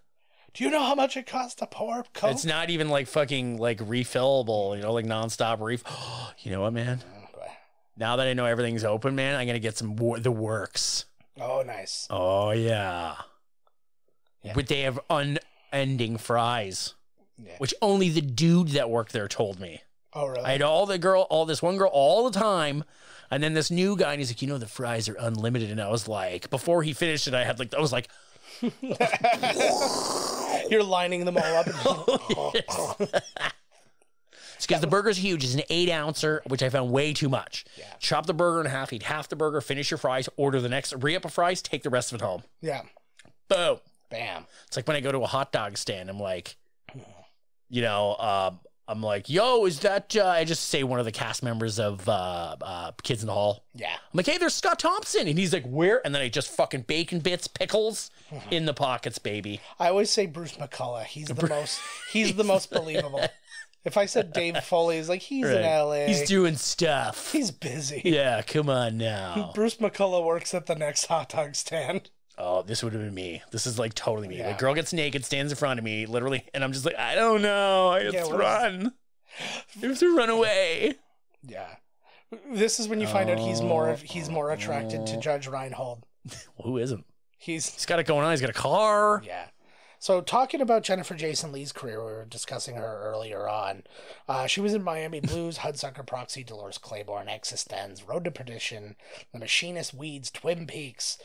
Do you know how much it costs to pour Coke? It's not even like fucking like refillable, you know, like nonstop You know what, man? Now that I know everything's open, man, I'm gonna get some the works. Oh, nice. Oh yeah. But they have unending fries, which only the dude that worked there told me. Oh really? I had this one girl all the time, and then this new guy, and he's like, you know, the fries are unlimited, and I was like, before he finished it, I was like. You're lining them all up. It's because the burger's huge. It's an 8-ouncer, which I found way too much. Yeah. Chop the burger in half, eat half the burger, finish your fries, order the next, re-up of fries, take the rest of it home. Yeah. Boom. Bam. It's like when I go to a hot dog stand, I'm like, you know, I'm like, yo, is that, I just say one of the cast members of Kids in the Hall. Yeah. I'm like, hey, there's Scott Thompson. And he's like, where? And then I just fucking bacon bits, pickles in the pockets, baby. I always say Bruce McCullough. He's the most believable. If I said Dave Foley, he's like, he's in LA. He's doing stuff. He's busy. Yeah, come on now. Bruce McCullough works at the next hot dog stand. Oh, this would have been me. This is like totally me. The girl gets naked, stands in front of me, literally, and I'm just like, I don't know. I have to run. I have to run away. Yeah. This is when you find out he's more attracted to Judge Reinhold. Well, who isn't? He's got it going on. He's got a car. Yeah. So talking about Jennifer Jason Leigh's career, we were discussing her earlier on. She was in Miami Blues, Hudsucker Proxy, Dolores Claiborne, Existenz, Road to Perdition, The Machinist, Weeds, Twin Peaks.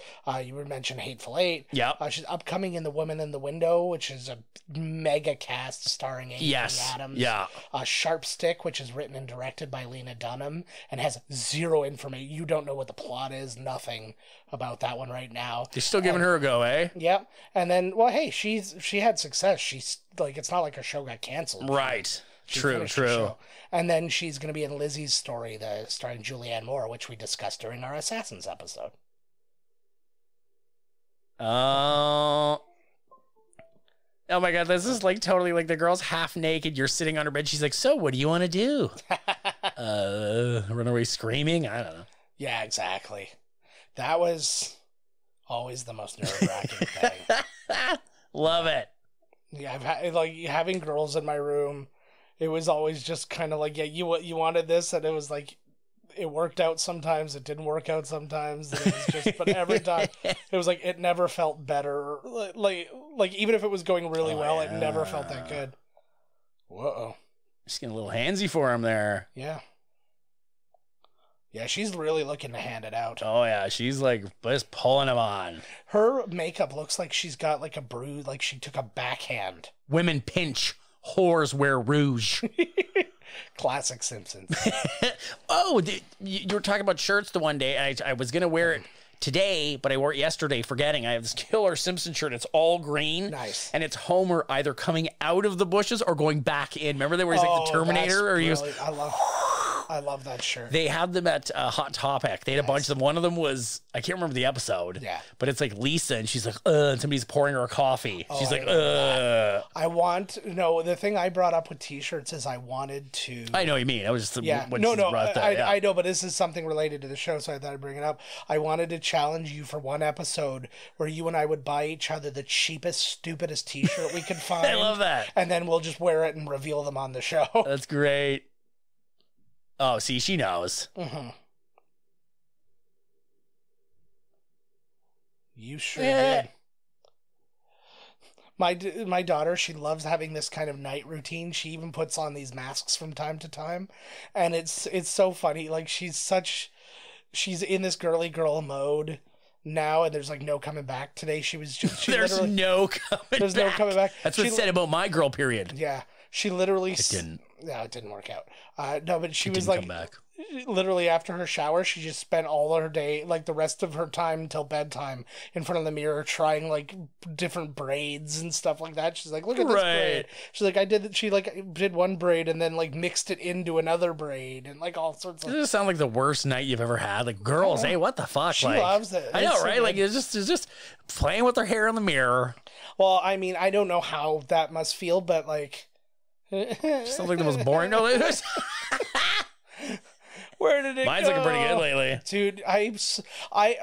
You were mentioned Hateful Eight. Yeah. She's upcoming in The Woman in the Window, which is a mega cast starring Amy Adams. Yeah. Sharp Stick, which is written and directed by Lena Dunham and has zero information. You don't know what the plot is, nothing about that one right now. They're still giving her a go, eh? Yep. And then, well, hey, she had success. She's like, it's not like her show got canceled. Right. True. And then she's going to be in Lizzie's Story, starring Julianne Moore, which we discussed during our Assassins episode. Oh my God, this is like totally like the girl's half naked. You're sitting on her bed. She's like, so what do you want to do? Run away screaming? I don't know. Yeah, exactly. That was always the most nerve-wracking thing. Love it. Yeah, I've had like having girls in my room. It was always just kind of like, yeah, you wanted this, and it was like, it worked out sometimes, it didn't work out sometimes. And it was just, but every time it was like it never felt better. Like even if it was going really well, it never felt that good. Whoa, just getting a little handsy for him there. Yeah. Yeah, she's really looking to hand it out. Oh, yeah. She's like just pulling him on. Her makeup looks like she's got like a bruise, like she took a backhand. Women pinch, whores wear rouge. Classic Simpsons. Oh, you were talking about shirts the one day. I was going to wear it today, but I wore it yesterday forgetting. I have this killer Simpson shirt. It's all green. Nice. And it's Homer either coming out of the bushes or going back in. Remember there was like the Terminator? Or he was... I love I love that shirt. They had them at Hot Topic. They had a bunch of them. One of them was, I can't remember the episode. Yeah. But it's like Lisa, and she's like, and somebody's pouring her a coffee. She's like, the thing I brought up with t-shirts is I wanted to. I know what you mean. I was just I know, but this is something related to the show, so I thought I'd bring it up. I wanted to challenge you for one episode where you and I would buy each other the cheapest, stupidest t-shirt we could find. I love that. And then we'll just wear it and reveal them on the show. That's great. Oh, see, she knows. Mm-hmm. You sure did. My daughter, she loves having this kind of night routine. She even puts on these masks from time to time, and it's so funny. Like she's in this girly girl mode now, and there's like no coming back. Today there's no coming back. That's what it said about my girl period. Yeah, she literally it didn't work out. No, but she was like, come back. Literally after her shower, she just spent all her day, like the rest of her time until bedtime, in front of the mirror trying like different braids and stuff like that. She's like, look at this braid. She's like, she did one braid and then like mixed it into another braid and like all sorts of. Does it sound like the worst night you've ever had? Like girls, hey, what the fuck? She loves it. I know, right? Like it's just playing with her hair in the mirror. Well, I mean, I don't know how that must feel, but like. Sounds like the most boring. No, where did it Mine's go? Looking pretty good lately, dude. I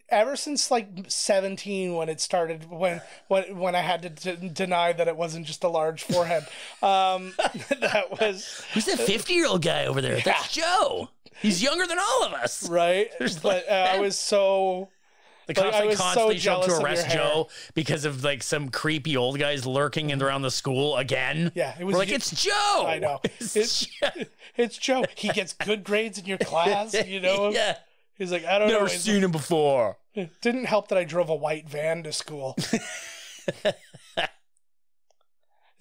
ever since like 17 when it started, when I had to deny that it wasn't just a large forehead. That was who's that 50-year-old guy over there? That's Joe. He's younger than all of us, right? But I was so. The cops constantly show up to arrest Joe because of like some creepy old guys lurking in around the school again. Yeah, it was like it's Joe. I know it's Joe. He gets good grades in your class. You know. Yeah. He's like, I don't know. Never seen him before. It didn't help that I drove a white van to school.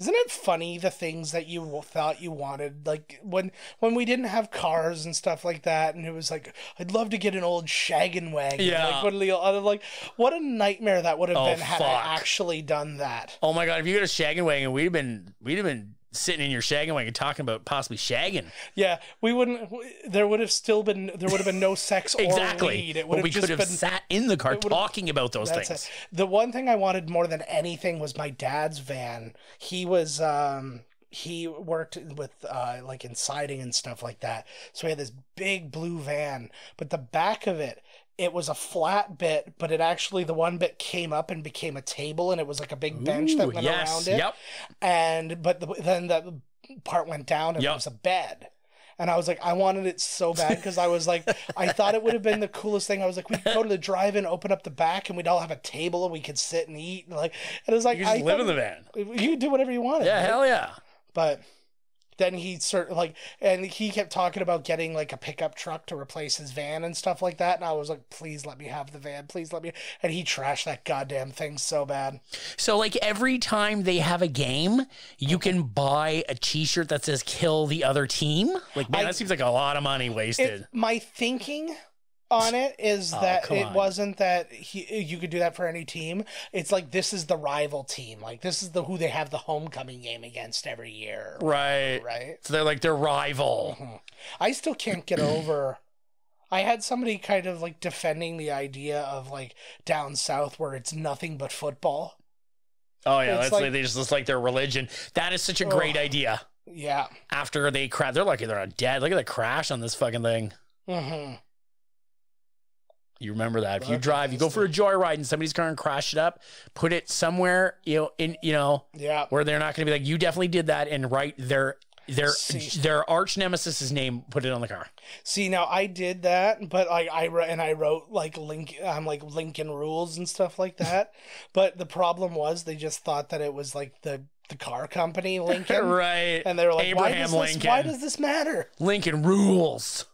Isn't it funny the things that you thought you wanted? Like when we didn't have cars and stuff like that, and it was like, I'd love to get an old shaggin' wagon. Yeah. Like what a nightmare that would have been had I actually done that. Oh my god, if you got a shaggin' wagon, we'd have been sitting in your shaggin' wagon talking about possibly shagging. Yeah, we wouldn't. There would have been no sex or weed. It would have just been sat in the car talking about those things. It. The one thing I wanted more than anything was my dad's van. He was he worked with like in siding and stuff like that. So he had this big blue van, but the back of it was a flat bit, but it actually, the one bit came up and became a table, and it was like a big bench that went around it. Yep. Then that part went down and it was a bed. And I was like, I wanted it so bad because I was like, I thought it would have been the coolest thing. I was like, we could go to the drive-in, open up the back, and we'd all have a table and we could sit and eat. And it was like, you could just live in the van. You could do whatever you wanted. Yeah, right? Hell yeah. But then he and he kept talking about getting like a pickup truck to replace his van and stuff like that. And I was like, please let me have the van. Please let me. And he trashed that goddamn thing so bad. So like every time they have a game, you can buy a t-shirt that says kill the other team. Like, man, that seems like a lot of money wasted. My thinking on it is that it wasn't that you could do that for any team. It's like, this is the rival team. Like, this is who they have the homecoming game against every year. Right. So they're like their rival. Mm-hmm. I still can't get over. I had somebody kind of like defending the idea of like down south where it's nothing but football. Oh yeah, that's like they just look like their religion. That is such a great idea. Yeah. After they crash, they're lucky they're not dead. Look at the crash on this fucking thing. Mm-hmm. You remember that. If you drive, you go for a joyride in somebody's car and crash it up, put it somewhere, where they're not going to be like, you definitely did that, and write their arch nemesis's name, put it on the car. See, now I did that, but I wrote like Lincoln rules and stuff like that. But the problem was they just thought that it was like the car company Lincoln. Right. And they were like, Abraham Lincoln. Why does this matter? Lincoln rules.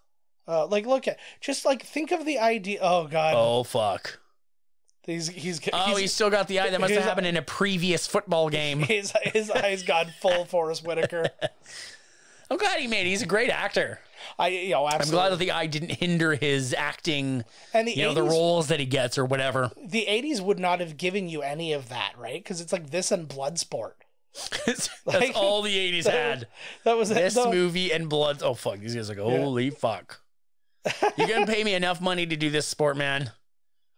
Look at, just like, think of the idea. Oh God. Oh fuck. He's still got the eye. That must have happened in a previous football game. His eyes got full Forrest Whitaker. I'm glad he made it. He's a great actor. Absolutely. I'm glad that the eye didn't hinder his acting and the roles that he gets or whatever. The 80s would not have given you any of that, right? Because it's like this and Bloodsport. That's Like, all the 80s had. That was This it. movie and blood. Oh, fuck. These guys are like, holy fuck. You're going to pay me enough money to do this sport, man.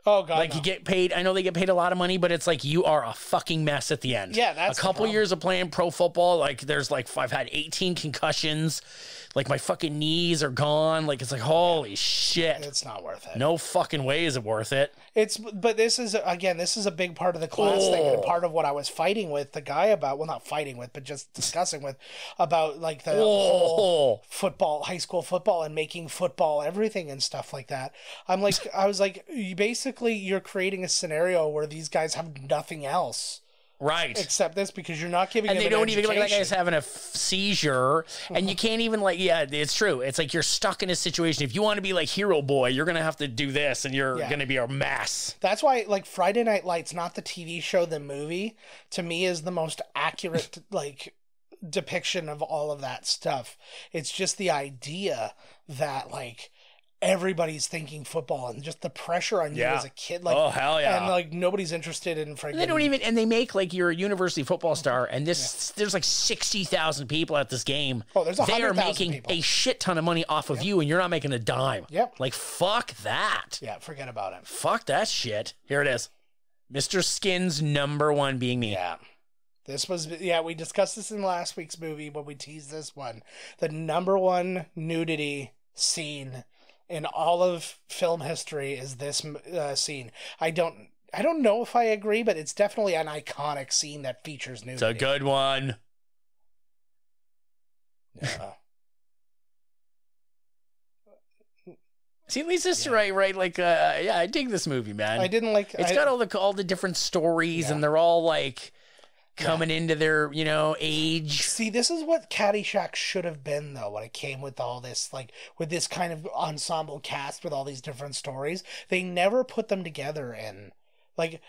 Oh, God. Like, no. you get paid. I know they get paid a lot of money, but it's like you are a fucking mess at the end. Yeah, that's a the couple problem. years of playing pro football. Like, there's like, I've had 18 concussions. Like, my fucking knees are gone. Like, it's like, holy shit. It's not worth it. No fucking way is it worth it. But this is, again, this is a big part of the class thing, and part of what I was fighting with the guy about, well, not fighting with, but just discussing with, about like the whole football, high school football, and making football everything and stuff like that. I was like, you're creating a scenario where these guys have nothing else. Right. Except this, because you're not giving and them they an don't even look like that education. guy's having a seizure, and you can't even like, yeah, it's true. It's like you're stuck in a situation. If you want to be like Hero Boy, you're gonna have to do this, and you're gonna be a mess. That's why, like, Friday Night Lights, not the TV show, the movie, to me is the most accurate like depiction of all of that stuff. It's just the idea that like everybody's thinking football and just the pressure on you as a kid. Like, oh hell yeah. And like nobody's interested in freaking. They don't even, and they make like you're a university football star, and there's like 60,000 people at this game. Oh, there's They are 100,000 making people. a shit ton of money off of you, and you're not making a dime. Yep. Like fuck that. Yeah, forget about it. Fuck that shit. Here it is. Mr. Skin's number one being me. Yeah. This was, we discussed this in last week's movie when we teased this one. The number one nudity scene in all of film history is this scene. I don't know if I agree, but it's definitely an iconic scene that features nudity. It's a good one. Yeah. See, at least it's right. Like, yeah, I dig this movie, man. I didn't like. It's got all the different stories, and they're all like coming into their age. See, this is what Caddyshack should have been, though, when it came with all this, like, with this kind of ensemble cast with all these different stories. They never put them together in, like...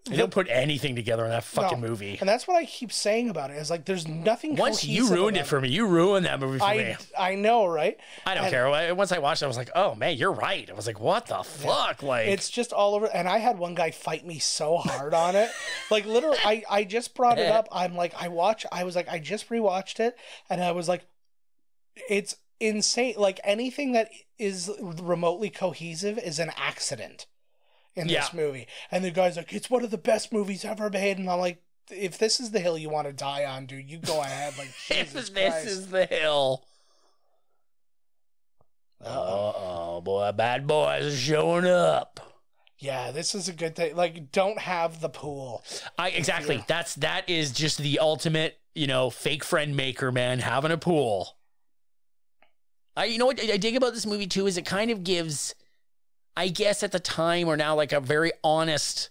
They don't put anything together in that fucking movie. And that's what I keep saying about it, is, like, there's nothing Once you cohesive ruined it about for me. You ruined that movie for me. I know, right? I don't care. Once I watched it, I was like, oh, man, you're right. I was like, what the fuck? Like, it's just all over. And I had one guy fight me so hard on it. Like, literally, I just brought it up. I'm like, I just rewatched it, and I was like, it's insane. Like, anything that is remotely cohesive is an accident in this movie. And the guy's like, it's one of the best movies ever made. And I'm like, if this is the hill you want to die on, dude, you go ahead. Like, Jesus if this Christ. is the hill. Uh-oh, boy, bad boys are showing up. Yeah, this is a good thing. Like, don't have the pool. Exactly. That is just the ultimate, fake friend maker, man, having a pool. You know what I dig about this movie too is it kind of gives, I guess at the time or now, like a very honest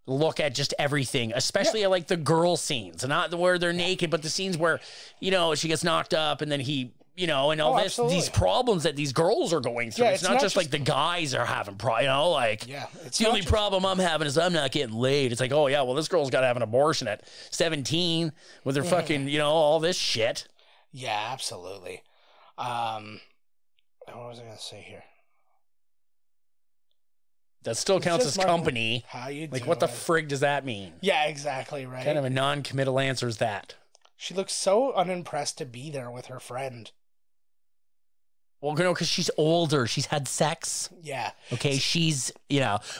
look at just everything, especially at like the girl scenes, not where they're naked, but the scenes where, she gets knocked up and then he, and all these problems that these girls are going through. Yeah, it's not just like the guys are having it's the only problem I'm having is I'm not getting laid. It's like, oh yeah, well this girl's got to have an abortion at 17 with her fucking, all this shit. Yeah, absolutely. What was I going to say here? That still counts as company. How you like, what the frig does that mean? Yeah, exactly, right. Kind of a non-committal answer is that. She looks so unimpressed to be there with her friend. Well, because she's older. She's had sex. Yeah. Okay, she's,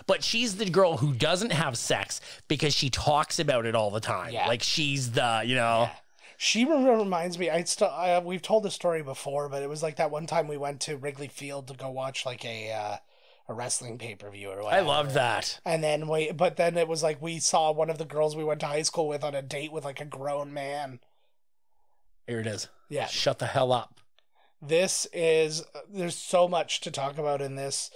but she's the girl who doesn't have sex because she talks about it all the time. Yeah. Like, she's the, Yeah. She reminds me, we've told this story before, but it was like that one time we went to Wrigley Field to go watch like a wrestling pay-per-view or whatever. I loved that. And then but then it was like we saw one of the girls we went to high school with on a date with like a grown man. Here it is. Yeah. Shut the hell up. There's so much to talk about in this.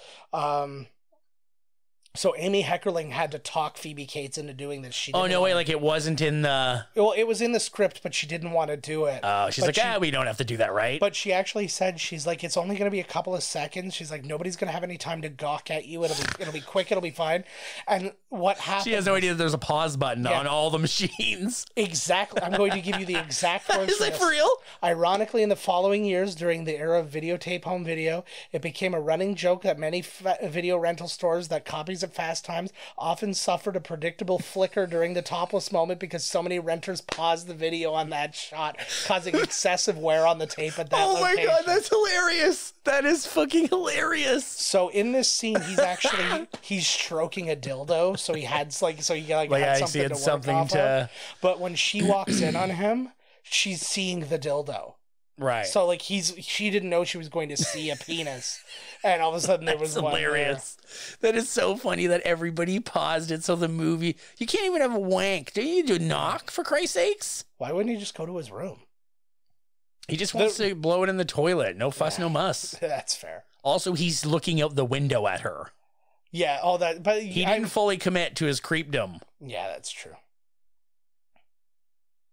So Amy Heckerling had to talk Phoebe Cates into doing this. Oh, no way. Like, it wasn't in the... Well, it was in the script, but she didn't want to do it. Oh, she's we don't have to do that, right? But she actually said, she's like, it's only going to be a couple of seconds. She's like, nobody's going to have any time to gawk at you. It'll be quick. It'll be fine. And what happened... She has no idea that there's a pause button on all the machines. Exactly. I'm going to give you the exact words. Is it for real? Ironically, in the following years, during the era of videotape home video, it became a running joke at many video rental stores that copies movies at Fast Times often suffered a predictable flicker during the topless moment because so many renters paused the video on that shot, causing excessive wear on the tape at that location. Oh my God, that's hilarious. That is fucking hilarious. So in this scene, he's stroking a dildo, so he had had something to work off of. But when she walks in on him, she's seeing the dildo. Right. So like she didn't know she was going to see a penis, and all of a sudden there was hilarious. That is so funny that everybody paused it. So the movie, you can't even have a wank. Do you do a knock, for Christ's sakes? Why wouldn't he just go to his room? He just wants to blow it in the toilet. No fuss, no muss. That's fair. Also, he's looking out the window at her. Yeah, all that, but he didn't fully commit to his creepdom. Yeah, that's true.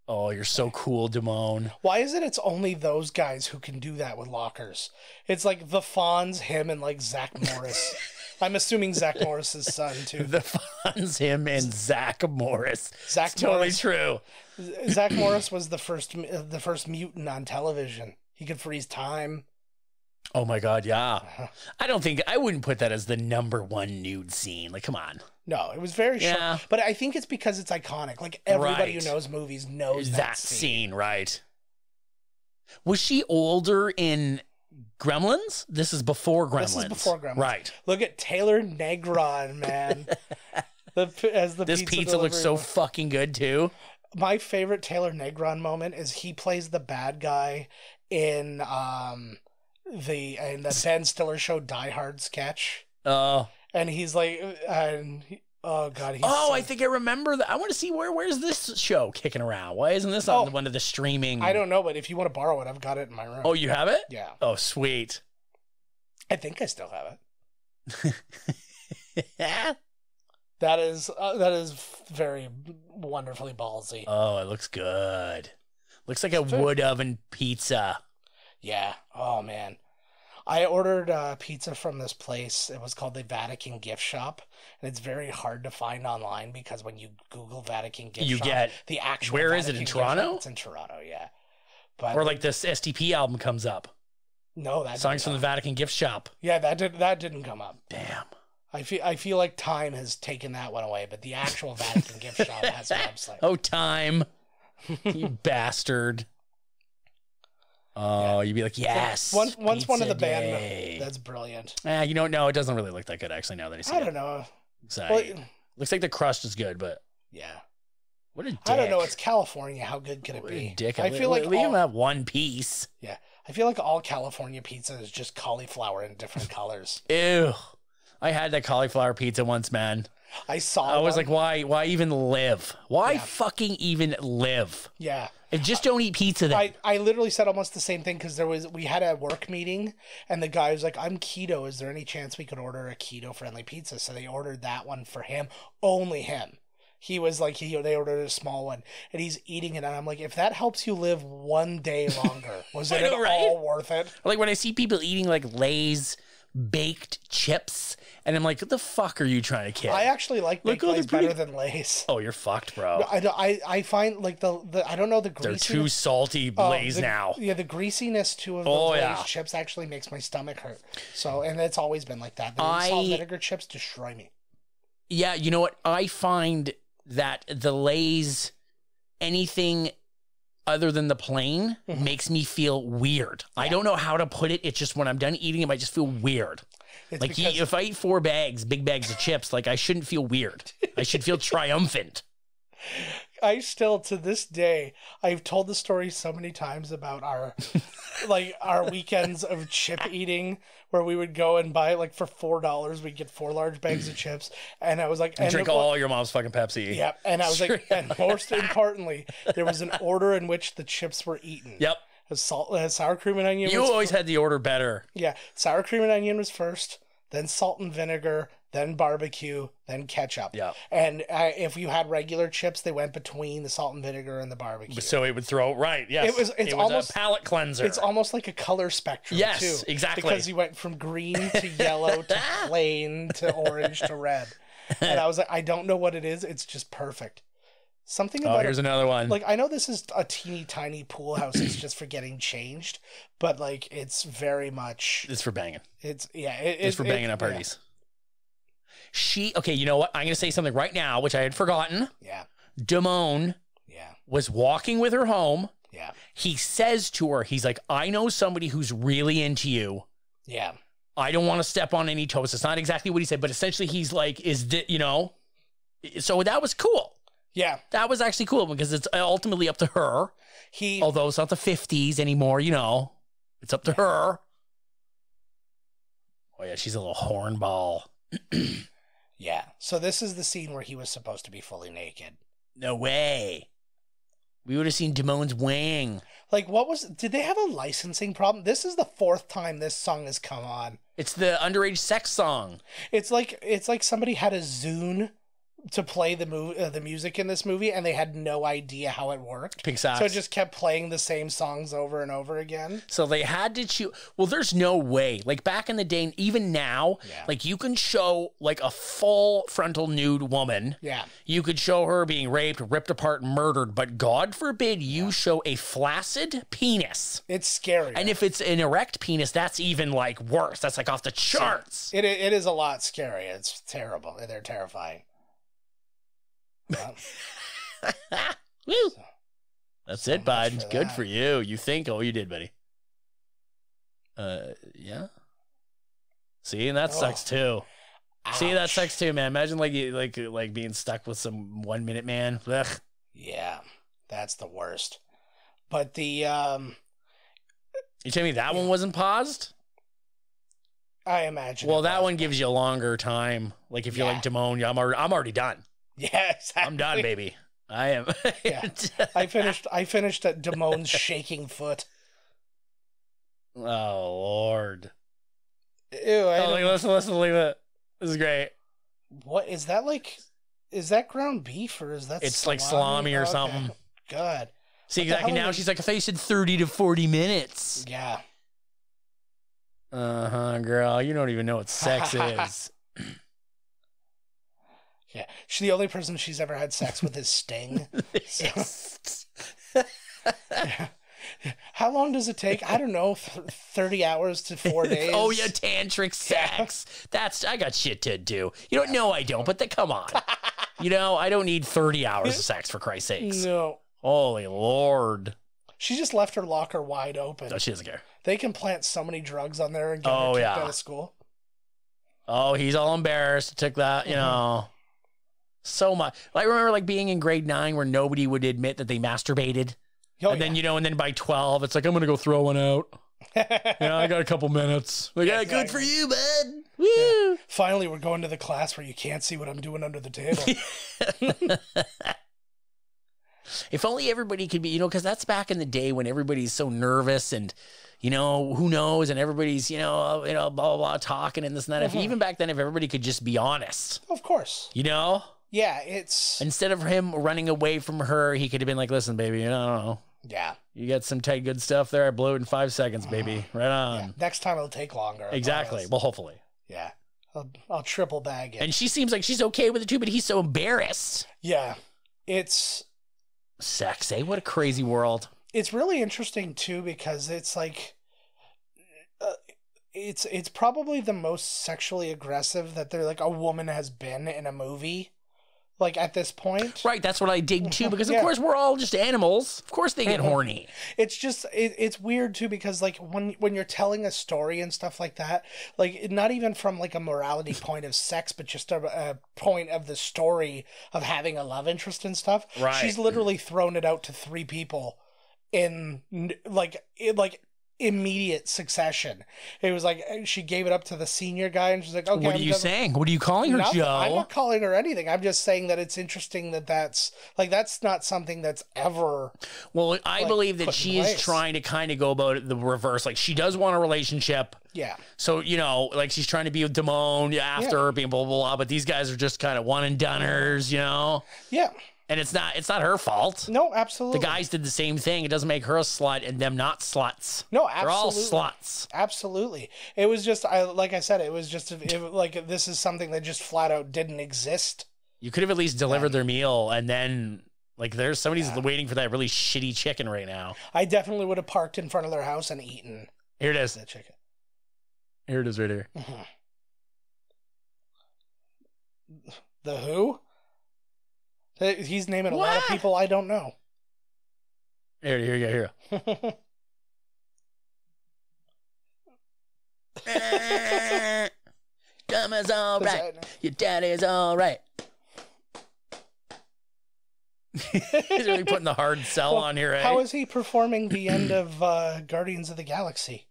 Oh, you're so cool, Damone. Why is it it's only those guys who can do that with lockers? It's like the Fonz, him, and like Zach Morris. I'm assuming Zach Morris's son too. The Fonz, him, and Zach Morris. Zach it's Morris, totally true. Zach Morris was the first mutant on television. He could freeze time. Oh my God, yeah. I wouldn't put that as the #1 nude scene. Like, come on. No, it was very short. But I think it's because it's iconic. Like, everybody who knows movies knows that scene. Right. Was she older in Gremlins? This is before Gremlins. This is before Gremlins. Right. Look at Taylor Negron, man. This pizza looks so fucking good, too. My favorite Taylor Negron moment is he plays the bad guy in the Ben Stiller show Die Hard sketch. Oh. And he's like, oh God. I think I remember that. I want to see where's this show kicking around? Why isn't this on one of the streaming? I don't know, but if you want to borrow it, I've got it in my room. Oh, you have it? Yeah. Oh, sweet. I think I still have it. Yeah. That is very wonderfully ballsy. Oh, it looks good. Looks like a wood oven pizza. Yeah. Oh man. I ordered pizza from this place. It was called the Vatican Gift Shop, and it's very hard to find online because when you Google Vatican Gift Shop, get the actual. Where Vatican is it in Gift Toronto? Shop, it's in Toronto, yeah. But or like this STP album comes up. No, that songs from the Vatican Gift Shop. Yeah, that didn't come up. Damn. I feel like Time has taken that one away, but the actual Vatican Gift Shop has a website. Oh, Time, you bastard. Oh, you'd be like, yes. Once one of the band, that's brilliant. No, it doesn't really look that good, actually, now that I see it. I don't know. Looks like the crust is good, but... Yeah. What a dick. I don't know. It's California. How good can it be? Dick. I feel like leave him at one piece. Yeah. I feel like all California pizza is just cauliflower in different colors. Ew. I had that cauliflower pizza once, man. I was like, why even live? Why fucking even live? Yeah. And just don't eat pizza then. I literally said almost the same thing because we had a work meeting and the guy was like, I'm keto. Is there any chance we could order a keto friendly pizza? So they ordered that one for him. Only him. He was like, they ordered a small one and he's eating it. And I'm like, if that helps you live one day longer, was it all worth it? Like when I see people eating like Lay's baked chips and I'm like, what the fuck are you trying to kid? I actually like baked Lay's better than Lay's. Oh, you're fucked, bro. I find like the I don't know, the greasiness. They're too salty Lay's now. Yeah, the greasiness too of those Lay's chips actually makes my stomach hurt. So, and it's always been like that. The salt and vinegar chips destroy me. Yeah, you know what? I find that the Lay's, anything other than the plain, makes me feel weird. Yeah. I don't know how to put it. It's just when I'm done eating them, I just feel weird. It's like if I eat 4 big bags of chips, like I shouldn't feel weird. I should feel triumphant. I still, to this day, I've told the story so many times about our weekends of chip eating, where we would go and buy like for $4, we'd get 4 large bags of chips, and I was like, and drink all your mom's fucking Pepsi. Yeah, and I was like, and most importantly, there was an order in which the chips were eaten. Yep. Sour cream and onion. You always had the order better. Yeah, sour cream and onion was first, then salt and vinegar, then barbecue, then ketchup. Yeah. And if you had regular chips, they went between the salt and vinegar and the barbecue. So it would throw, right, yes. It was almost a palate cleanser. It's almost like a color spectrum, yes, too. Exactly. Because you went from green to yellow to plain to orange to red. And I was like, I don't know what it is. It's just perfect. Something about here's another one. Like, I know this is a teeny tiny pool house. It's just for getting changed, but like, it's very much. It's for banging. It's for banging at parties. Okay, you know what? I'm going to say something right now, which I had forgotten. Yeah. Damone was walking with her home. Yeah. He says to her, he's like, I know somebody who's really into you. Yeah. I don't want to step on any toes. It's not exactly what he said, but essentially he's like, so that was cool. Yeah. That was actually cool because it's ultimately up to her. Although it's not the 50s anymore, it's up to her. Oh yeah, she's a little hornball. Yeah. So this is the scene where he was supposed to be fully naked. No way. We would have seen Damone's wang. Like, did they have a licensing problem? This is the 4th time this song has come on. It's the underage sex song. It's like somebody had a Zune to play the music in this movie, and they had no idea how it worked. Pink Socks. So it just kept playing the same songs over and over again. So they had to choose. Well, there's no way. Like back in the day, even now, like you can show like a full frontal nude woman. Yeah. You could show her being raped, ripped apart, and murdered, but God forbid you show a flaccid penis. It's scary. And if it's an erect penis, that's even like worse. That's like off the charts. It is a lot scary. It's terrible. They're terrifying. Woo. That's it, bud. Good for you. You think? Oh, you did, buddy. Yeah. See, and that sucks too. Ouch. See, that sucks too, man. Imagine like being stuck with some 1 minute man. Ugh. Yeah, that's the worst. But the you tell me that one wasn't paused? I imagine. Well, that one gives you a longer time. Like if you're like Damone, I'm already done. Yeah, exactly. I'm done, baby. I am. Yeah. I finished at Damone's shaking foot. Oh Lord. Ew, listen, leave it. This is great. What is that like? Is that ground beef or is that it's salami? Like salami or something. God. See, exactly now she's like, I thought you said 30 to 40 minutes. Yeah. Uh-huh, girl. You don't even know what sex is. Yeah, she's the only person she's ever had sex with is Sting. Yeah. How long does it take? I don't know, 30 hours to 4 days. Oh yeah, tantric sex. I got shit to do. You don't know I don't, but come on. I don't need 30 hours of sex for Christ's sakes. No. Holy Lord. She just left her locker wide open. No, she doesn't care. They can plant so many drugs on there and get her kicked out of school. Oh, he's all embarrassed. Took that, so much. I remember being in grade 9 where nobody would admit that they masturbated. Oh, and then, and then by 12, it's like, I'm going to go throw one out. I got a couple minutes. Like, yeah, exactly. Good for you, bud. Woo. Yeah. Finally, we're going to the class where you can't see what I'm doing under the table. If only everybody could be, because that's back in the day when everybody's so nervous and, who knows, and everybody's, blah, blah, blah, talking and this and that. If even back then, if everybody could just be honest. Of course. Yeah, it's... Instead of him running away from her, he could have been like, listen, baby, I don't know. Yeah. You got some tight, good stuff there. I blew it in 5 seconds, baby. Right on. Yeah. Next time it'll take longer. Exactly. Well, hopefully. Yeah. I'll triple bag it. And she seems like she's okay with it too, but he's so embarrassed. Yeah. It's... Sex, eh? What a crazy world. It's really interesting too because it's like... It's probably the most sexually aggressive that a woman has been in a movie. At this point. Right, that's what I dig too, because of course we're all just animals. Of course they get horny. It's just, it's weird too, because when you're telling a story and stuff like that, not even from a morality point of sex, but just a point of the story of having a love interest and stuff. Right. She's literally thrown it out to 3 people in immediate succession. It was she gave it up to the senior guy and she's like, okay. What are you saying? What are you calling her, Joe? I'm not calling her anything. I'm just saying that it's interesting that's not something that's ever... Well, I believe that she is trying to kind of go about it the reverse. She does want a relationship. Yeah. So, she's trying to be with Damone after her being blah, blah, blah, but these guys are just kind of one and doneers, Yeah. And it's not her fault. No, absolutely. The guys did the same thing. It doesn't make her a slut and them not sluts. No, absolutely. They're all sluts. Absolutely. It was just, like I said, it was just this is something that just flat out didn't exist. You could have at least delivered their meal and then, there's somebody's waiting for that really shitty chicken right now. I definitely would have parked in front of their house and eaten. Here it is. That chicken. Here it is right here. Mm-hmm. The Who? He's naming a lot of people I don't know. Here you go. Mama's all right. Your daddy's all right. He's really putting the hard sell on here, eh? How is he performing the end of Guardians of the Galaxy?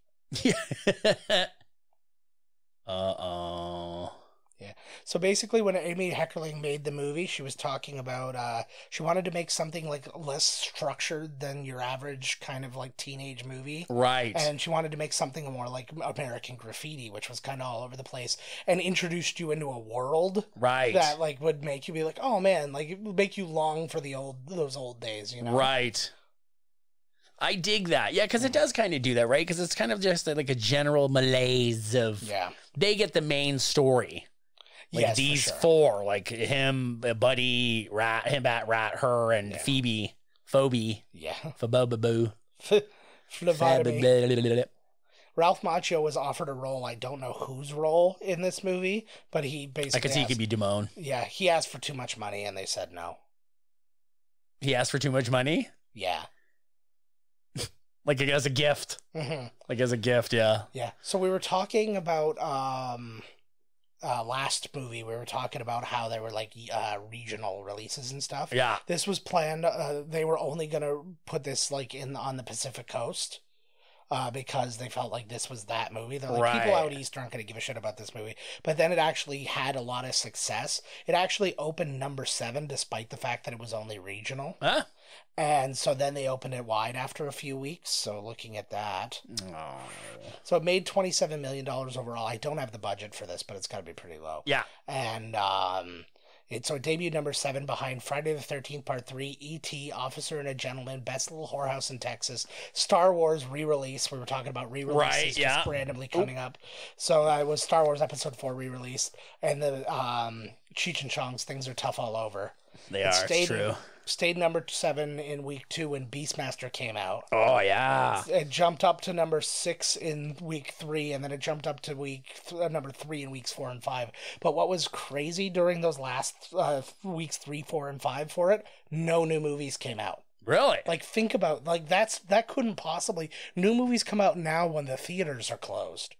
Uh-oh. Yeah. So basically, when Amy Heckerling made the movie, she was talking about she wanted to make something like less structured than your average kind of like teenage movie. Right. And she wanted to make something more like American Graffiti, which was kind of all over the place, and introduced you into a world that like would make you be like, oh man, like it would make you long for those old days, you know? Right. I dig that. Yeah, because it does kind of do that, right? Because it's kind of just like a general malaise of they get the main story. Like yes, these four, like him, Buddy, Rat, her, and Phoebe, Fabobaboo. Ralph Macchio was offered a role, I don't know whose role in this movie, but he basically I could see he could be Damone. Yeah, he asked for too much money and they said no. He asked for too much money? Yeah. Like as a gift. Mm-hmm. Like as a gift, yeah. Yeah. So we were talking about last movie, we were talking about how there were like regional releases and stuff. Yeah. This was planned. They were only going to put this like on the Pacific Coast because they felt like this was that movie. They're like, people out east aren't going to give a shit about this movie. But then it actually had a lot of success. It actually opened number 7 despite the fact that it was only regional. Huh? And so then they opened it wide after a few weeks. So looking at that. Oh. So it made $27 million overall. I don't have the budget for this, but it's got to be pretty low. Yeah. And it debuted number 7 behind Friday the 13th Part 3, E.T., Officer and a Gentleman, Best Little Whorehouse in Texas, Star Wars re-release. We were talking about re-releases just randomly coming up. So it was Star Wars Episode 4 re-released. And the Cheech and Chong's Things Are Tough All Over. It's true. Stayed number 7 in week 2 when Beastmaster came out. Oh, yeah. It jumped up to number 6 in week 3, and then it jumped up to number 3 in weeks 4 and 5. But what was crazy during those last weeks 3, 4, and 5 for it, no new movies came out. Really? Like, think about, like, that couldn't possibly... New movies come out now when the theaters are closed.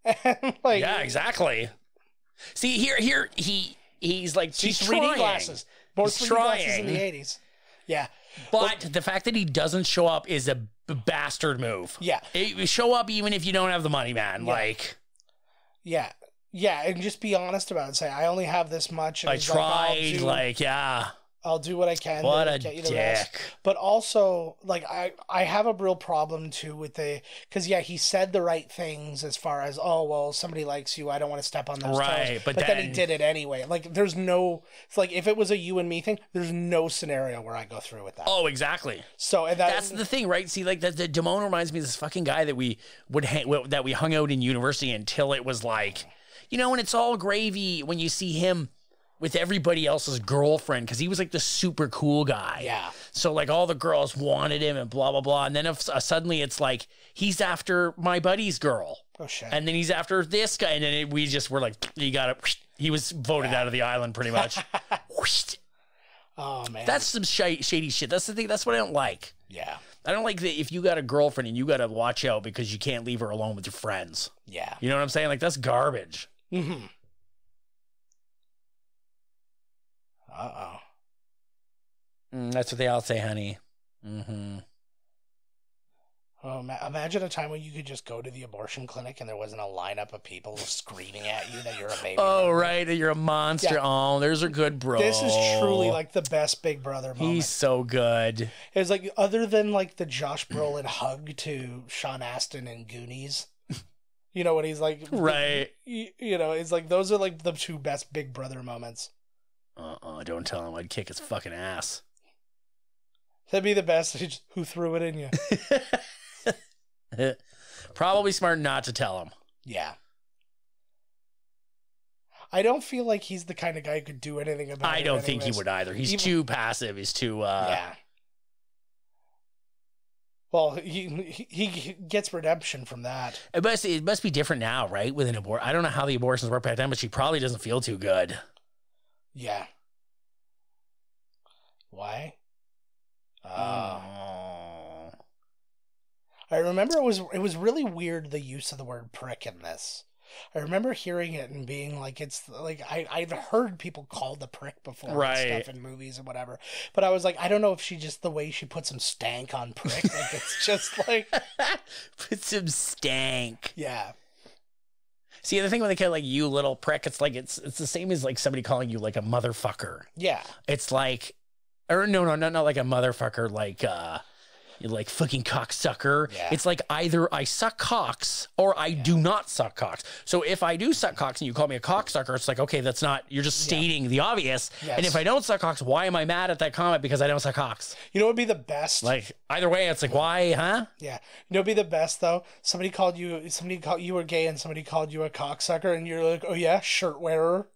Like, yeah, exactly. See, here, he's like, he's 3D trying. glasses. More 3D glasses in the 80s. Yeah. But the fact that he doesn't show up is a bastard move. Yeah. Show up even if you don't have the money, man. Yeah. Like. Yeah. Yeah, and just be honest about it. Say, I only have this much. And I tried, I'll do what I can. What a get you the dick. rest. But also, like, I have a real problem, too, with because, he said the right things as far as, oh, well, somebody likes you, I don't want to step on those toes. But then he did it anyway. Like, there's no, it's like, if it was a you and me thing, there's no scenario where I go through with that. Oh, exactly. So that's the thing, right? See, like, the Damone reminds me of this fucking guy that we hung out in university until it was like, and it's all gravy when you see him with everybody else's girlfriend, because he was like the super cool guy. Yeah. So like all the girls wanted him and blah, blah, blah. And then suddenly it's like, he's after my buddy's girl. Oh, shit. And then he's after this guy. And then we just were like, you got it. He was voted out of the island pretty much. Oh, man. That's some shady shit. That's the thing. That's what I don't like. Yeah. I don't like that if you got a girlfriend and you got to watch out because you can't leave her alone with your friends. Yeah. You know what I'm saying? Like, that's garbage. Mm-hmm. Uh-oh. That's what they all say, honey. Mm-hmm. Oh, imagine a time when you could just go to the abortion clinic and there wasn't a lineup of people screaming at you that you're a baby. Oh, right. That you're a monster. Yeah. Oh, there's a good bro. This is truly like the best Big Brother moment. He's so good. It's like, other than like the Josh Brolin hug to Sean Astin and Goonies. You know what he's like? Right. It's like, those are like the 2 best Big Brother moments. Don't tell him I'd kick his fucking ass. That'd be the best. Who threw it in you? Probably smart not to tell him. Yeah. I don't feel like he's the kind of guy who could do anything about it. I don't think he would either. He's too passive. He's too... Yeah. Well, he gets redemption from that. It must be different now, right? With an abortion. I don't know how the abortions work back then, but she probably doesn't feel too good. Yeah. Why? Oh. I remember it was really weird, the use of the word prick in this. I remember hearing it and being like, it's like, I've heard people called the prick before and stuff in movies and whatever. But I was like, I don't know if the way she put some stank on prick. Like, it's just like. Put some stank. Yeah. See, the thing when they call like you little prick, it's like, it's the same as like somebody calling you like a motherfucker. Yeah. It's like, or no, not like a motherfucker, like, you're like fucking cocksucker. Yeah. It's like either I suck cocks or I do not suck cocks. So if I do suck cocks and you call me a cocksucker, it's like, okay, that's not, you're just stating the obvious. Yes. And if I don't suck cocks, why am I mad at that comment? Because I don't suck cocks. You know what would be the best? Like either way, it's like, why, huh? Yeah. You know what would be the best though? Somebody called you were gay and somebody called you a cocksucker and you're like, oh yeah, shirt wearer.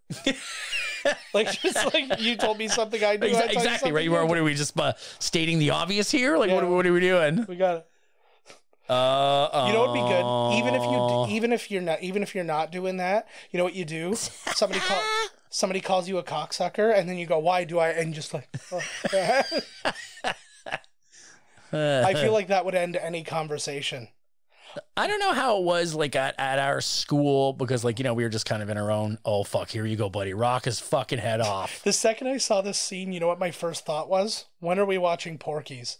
Like, just like you told me something I do. Exactly, right? What are we just stating the obvious here? Like, what are we doing? We got it. You know what'd be good? Even if you're not doing that, you know what you do? Somebody calls you a cocksucker, and then you go, "Why do I?" And just like, oh. I feel like that would end any conversation. I don't know how it was like at our school because like, you know, we were just kind of in our own, oh, fuck, here you go, buddy. Rock his fucking head off. The second I saw this scene, you know what my first thought was? When are we watching Porky's?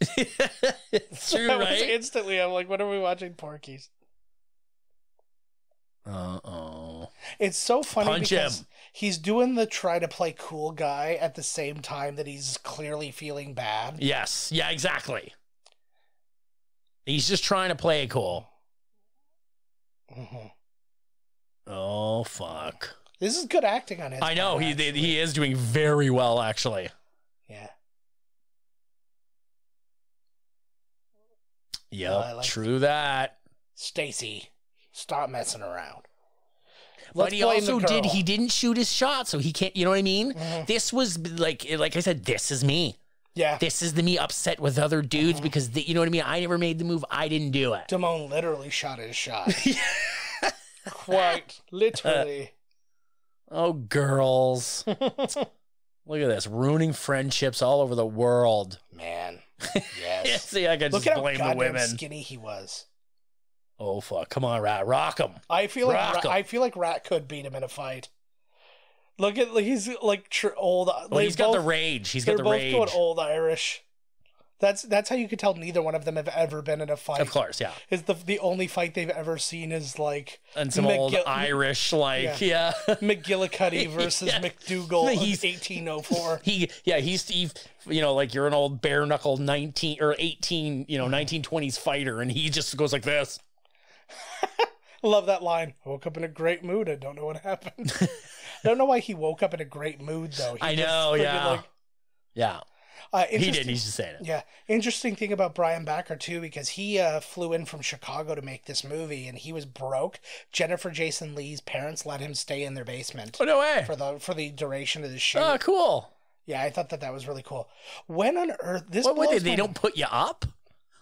It's true, right? Instantly, I'm like, when are we watching Porky's? Uh-oh. It's so funny Punch because him. He's doing the try to play cool guy at the same time that he's clearly feeling bad. Yes. Yeah, exactly. He's just trying to play it cool. Mm-hmm. Oh, fuck. This is good acting on his I know. part, He is doing very well, actually. Yeah. Yep, true that. Stacy, stop messing around. But he also didn't shoot his shot, so he can't, you know what I mean? Mm-hmm. This was like I said, this is me. Yeah. This is me upset with other dudes because, you know what I mean? I never made the move. I didn't do it. Damone literally shot his shot. Quite literally. Oh, girls. Look at this. Ruining friendships all over the world. Man. Yes. See, I can Look just at blame how the women. skinny he was. Oh, fuck. Come on, Rat. Rock him. I feel like Rat could beat him in a fight. Look at, he's like old. Well, he's got the rage. He's got the rage. They're both going old Irish. That's how you could tell neither one of them have ever been in a fight. Of course, yeah. Is the only fight they've ever seen is like and some old Irish yeah. McGillicuddy versus McDougal of 1804. He's Steve, you know, like you're an old bare knuckle 19 or 18, you know, 1920s fighter, and he just goes like this. Love that line. I woke up in a great mood. I don't know what happened. I don't know why he woke up in a great mood though. I know, yeah. Yeah. He did. He's just saying it. Yeah. Interesting thing about Brian Backer, too, because he flew in from Chicago to make this movie, and he was broke. Jennifer Jason Leigh's parents let him stay in their basement. Oh, no way. For the duration of the shoot. Oh, cool. Yeah, I thought that was really cool. When on earth... They don't put you up?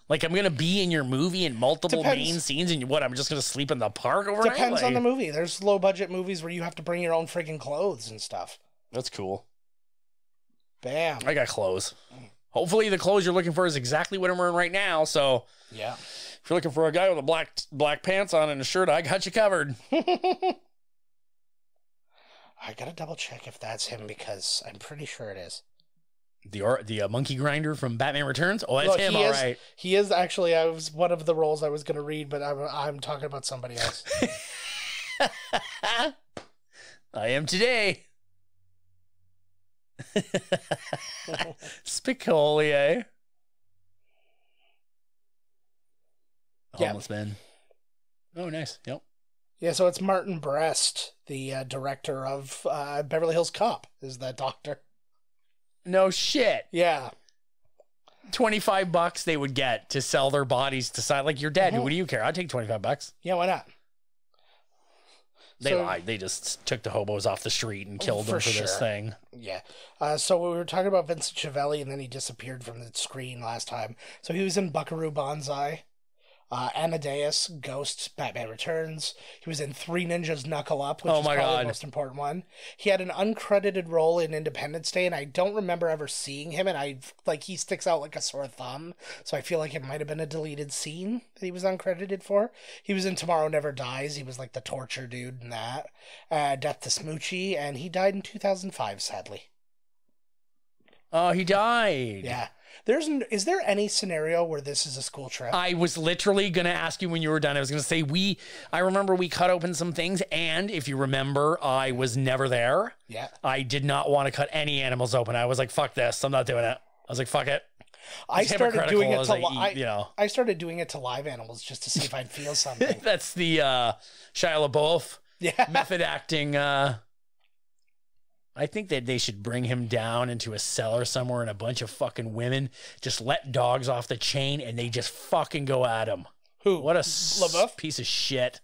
Like, I'm going to be in your movie in multiple main scenes, and I'm just going to sleep in the park overnight? Depends on the movie. There's low-budget movies where you have to bring your own friggin' clothes and stuff. That's cool. Bam. I got clothes. Hopefully the clothes you're looking for is exactly what I'm wearing right now. So yeah, if you're looking for a guy with a black pants on and a shirt, I got you covered. I gotta double check if that's him because I'm pretty sure it is. The monkey grinder from Batman Returns. Oh, that's him. All right. He is actually. I was one of the roles I was gonna read, but I'm talking about somebody else. I am today. Spicoli, eh? Homeless man. Oh, nice. Yep. Yeah, so it's Martin Brest, the director of Beverly Hills Cop, is that doctor. No shit. Yeah. $25 they would get to sell their bodies to side. Like, you're dead. What do you care? I'd take $25. Yeah, why not? They lied. They just took the hobos off the street and killed them for this thing. Yeah. So we were talking about Vincent Schiavelli, and then he disappeared from the screen last time. So he was in Buckaroo Banzai. Amadeus, Ghost, Batman Returns. He was in Three Ninjas Knuckle Up, which is probably the most important one. He had an uncredited role in Independence Day, and I don't remember ever seeing him, and he sticks out like a sore thumb, so I feel like it might have been a deleted scene that he was uncredited for. He was in Tomorrow Never Dies. He was like the torture dude in that. Death to Smoochie, and he died in 2005, sadly. Oh, he died. Yeah. Is there any scenario where this is a school trip? I was literally going to ask you when you were done. I was going to say, I remember we cut open some things, and if you remember, I was never there. Yeah. I did not want to cut any animals open. I was like, fuck this. I'm not doing it. I was like, fuck it. I started doing it I started doing it to live animals just to see if I'd feel something. That's the Shia LaBeouf method acting. I think that they should bring him down into a cellar somewhere and a bunch of fucking women just let dogs off the chain and they just fucking go at him. Who? What a LaBeouf? piece of shit.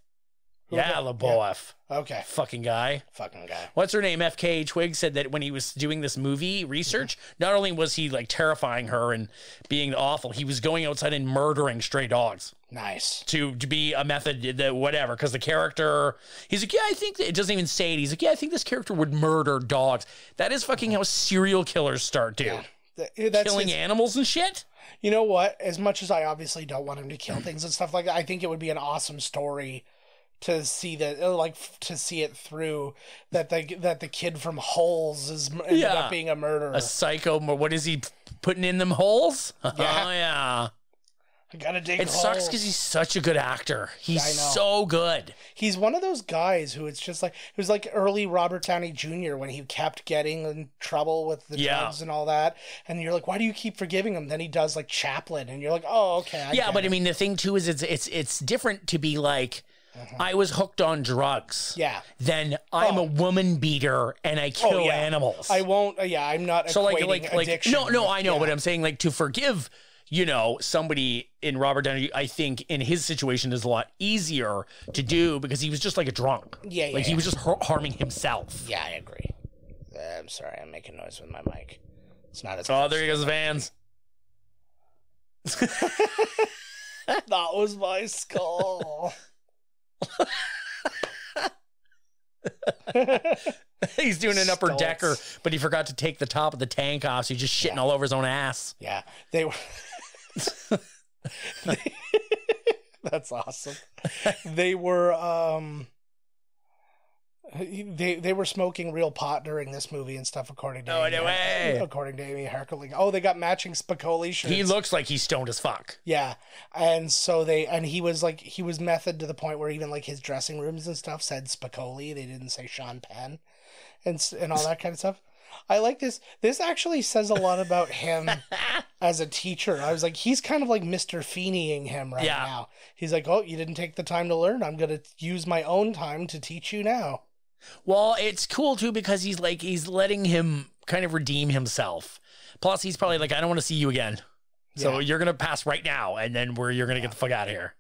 LaBeouf. Yeah. Okay. Fucking guy. Fucking guy. What's her name? FK Twig said that when he was doing this movie research, not only was he like terrifying her and being awful, he was going outside and murdering stray dogs. Nice. To be a method, whatever, because the character, he's like, yeah, I think, it doesn't even say it. He's like, yeah, I think this character would murder dogs. That is fucking how serial killers start, dude. Yeah. Killing animals and shit. You know what? As much as I obviously don't want him to kill things and stuff like that, I think it would be an awesome story to see that, like, to see it through, that the kid from Holes ended up being a murderer. A psycho. What is he putting in them holes? Yeah. Oh, yeah. I gotta dig It sucks because he's such a good actor. He's so good. He's one of those guys who it's just like, it was like early Robert Downey Jr. when he kept getting in trouble with the drugs and all that. And you're like, why do you keep forgiving him? Then he does like Chaplin and you're like, oh, okay. I mean, the thing too is it's different to be like, I was hooked on drugs. Yeah. Then I'm a woman beater and I kill animals. I won't. I'm not. So equating addiction. No, I know, but I'm saying like to forgive, somebody in Robert Downey, I think in his situation is a lot easier to do because he was just like a drunk. Yeah. He was just harming himself. Yeah, I agree. I'm sorry, I'm making noise with my mic. It's not as. Oh, there he goes, Vans. That was my skull. He's doing an upper decker, but he forgot to take the top of the tank off, so he's just shitting all over his own ass. Yeah, they were. That's awesome. They were they were smoking real pot during this movie and stuff, according to according to Amy Heckerling. Oh, they got matching Spicoli shirts. He looks like he's stoned as fuck. Yeah, and so he was method to the point where even like his dressing rooms and stuff said Spicoli. They didn't say Sean Penn, and all that kind of stuff. I like this. This actually says a lot about him as a teacher. I was like, he's kind of like Mr. Feeneying him right now. He's like, oh, you didn't take the time to learn. I'm going to use my own time to teach you now. Well, it's cool too because he's letting him kind of redeem himself. Plus, he's probably like, I don't want to see you again. So you're going to pass right now. And then you're going to get the fuck out of here.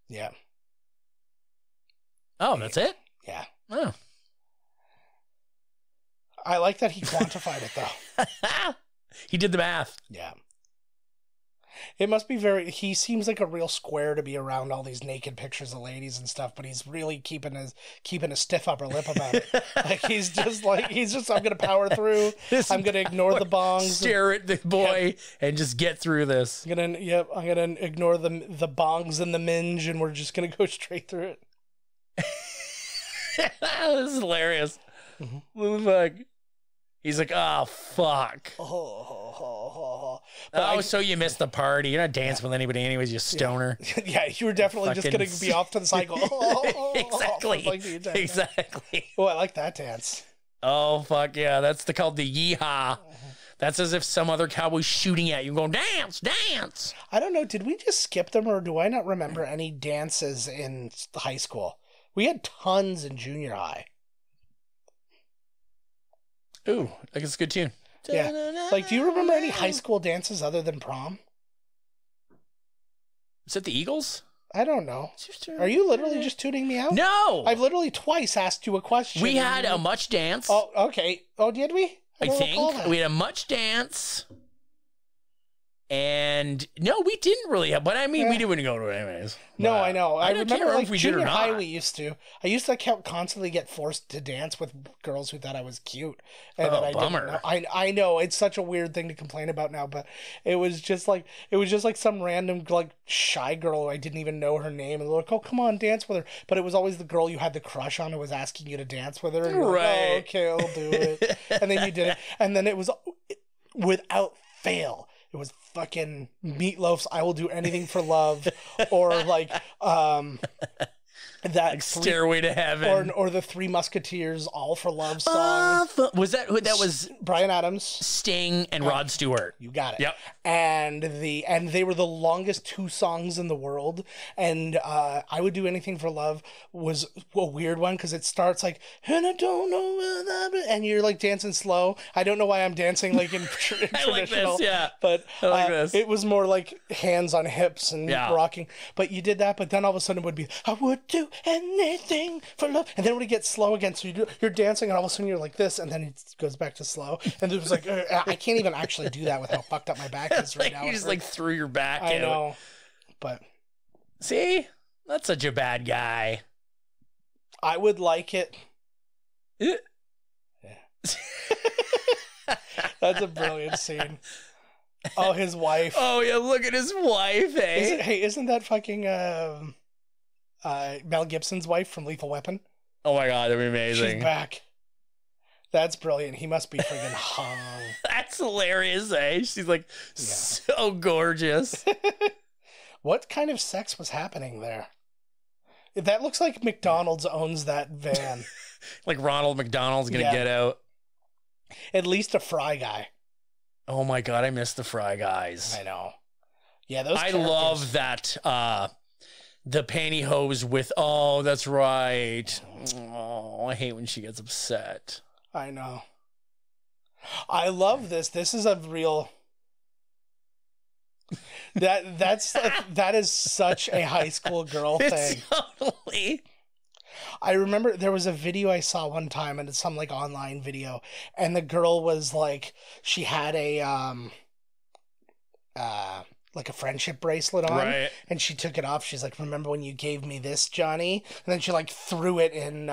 Yeah. Oh, that's it? Yeah. Oh. I like that he quantified it, though. He did the math. Yeah. It must be he seems like a real square to be around all these naked pictures of ladies and stuff, but he's really keeping a stiff upper lip about it. Like, he's just, I'm going to power through. I'm going to ignore the bongs. Stare at the boy and just get through this. I'm going to ignore the bongs and the minge, and we're just going to go straight through it. This is hilarious. Mm-hmm. What the fuck? He's like, oh, fuck. So you missed the party. You're not dancing with anybody anyways, you stoner. Yeah, you were definitely just going to be off to the side. Exactly. Exactly. Oh, I like that dance. Oh, fuck yeah. That's called the yeehaw. That's as if some other cowboy's shooting at you and going, dance, dance. I don't know. Did we just skip them, or do I not remember any dances in high school? We had tons in junior high. Ooh, I guess it's a good tune. Yeah. Like, do you remember any high school dances other than prom? Is it the Eagles? I don't know. Are you literally just tuning me out? No. I've literally twice asked you a question. We had a much dance. Oh, okay. Oh, did we? I think we had a much dance. And no, we didn't really have, but I mean, we didn't go to it anyways. No, But I know. I remember like if we did or junior high not. we used to. I used to constantly get forced to dance with girls who thought I was cute. And that I bummer. didn't know. I know it's such a weird thing to complain about now, but it was just like some random like shy girl. I didn't even know her name, and they're like, "Oh, come on, dance with her." But it was always the girl you had the crush on who was asking you to dance with her. And you're like, Right. "Oh, okay, I'll do it." And then you did it, and then it was without fail. It was fucking Meatloaf's "I Will Do Anything for Love," or like that Like Stairway to Heaven. or the Three Musketeers "All for Love" song. Was that who that was? Brian Adams. Sting and Rod Stewart. You got it. Yep. And they were the longest 2 songs in the world. And "I Would Do Anything for Love" was a weird one because it starts like, and I don't know where that, and you're like dancing slow. I don't know why I'm dancing like in I like traditional. this, yeah. But I like this. It was more like hands on hips and Yeah. rocking. But you did that, but then all of a sudden it would be, "I would do anything for love," and then it would get slow again. So you're dancing, and all of a sudden you're like this, and then it goes back to slow. And it was like, I can't even actually do that with how fucked up my back is right Like now. you just like threw your back I out. know, but Not such a bad guy. I would like it. Eh. That's a brilliant scene. Oh, his wife. Oh yeah, look at his wife, eh? Isn't that fucking Mel Gibson's wife from Lethal Weapon? Oh my god, that'd be amazing. She's back. That's brilliant. He must be friggin' hung. That's hilarious, eh? She's like so gorgeous. What kind of sex was happening there? That looks like McDonald's owns that van. Like Ronald McDonald's gonna Yeah. get out. At least a Fry Guy. Oh my god, I miss the Fry Guys. I know. Yeah, those. I characters- love that. The pantyhose with. Oh, that's right. Oh, I hate when she gets upset. I know. I love this. This is a real. That is such a high school girl thing. It's totally. I remember there was a video I saw one time, and it's some like online video, and the girl was like, she had a like a friendship bracelet on, Right. and she took it off. She's like, "Remember when you gave me this, Johnny?" And then she like threw it in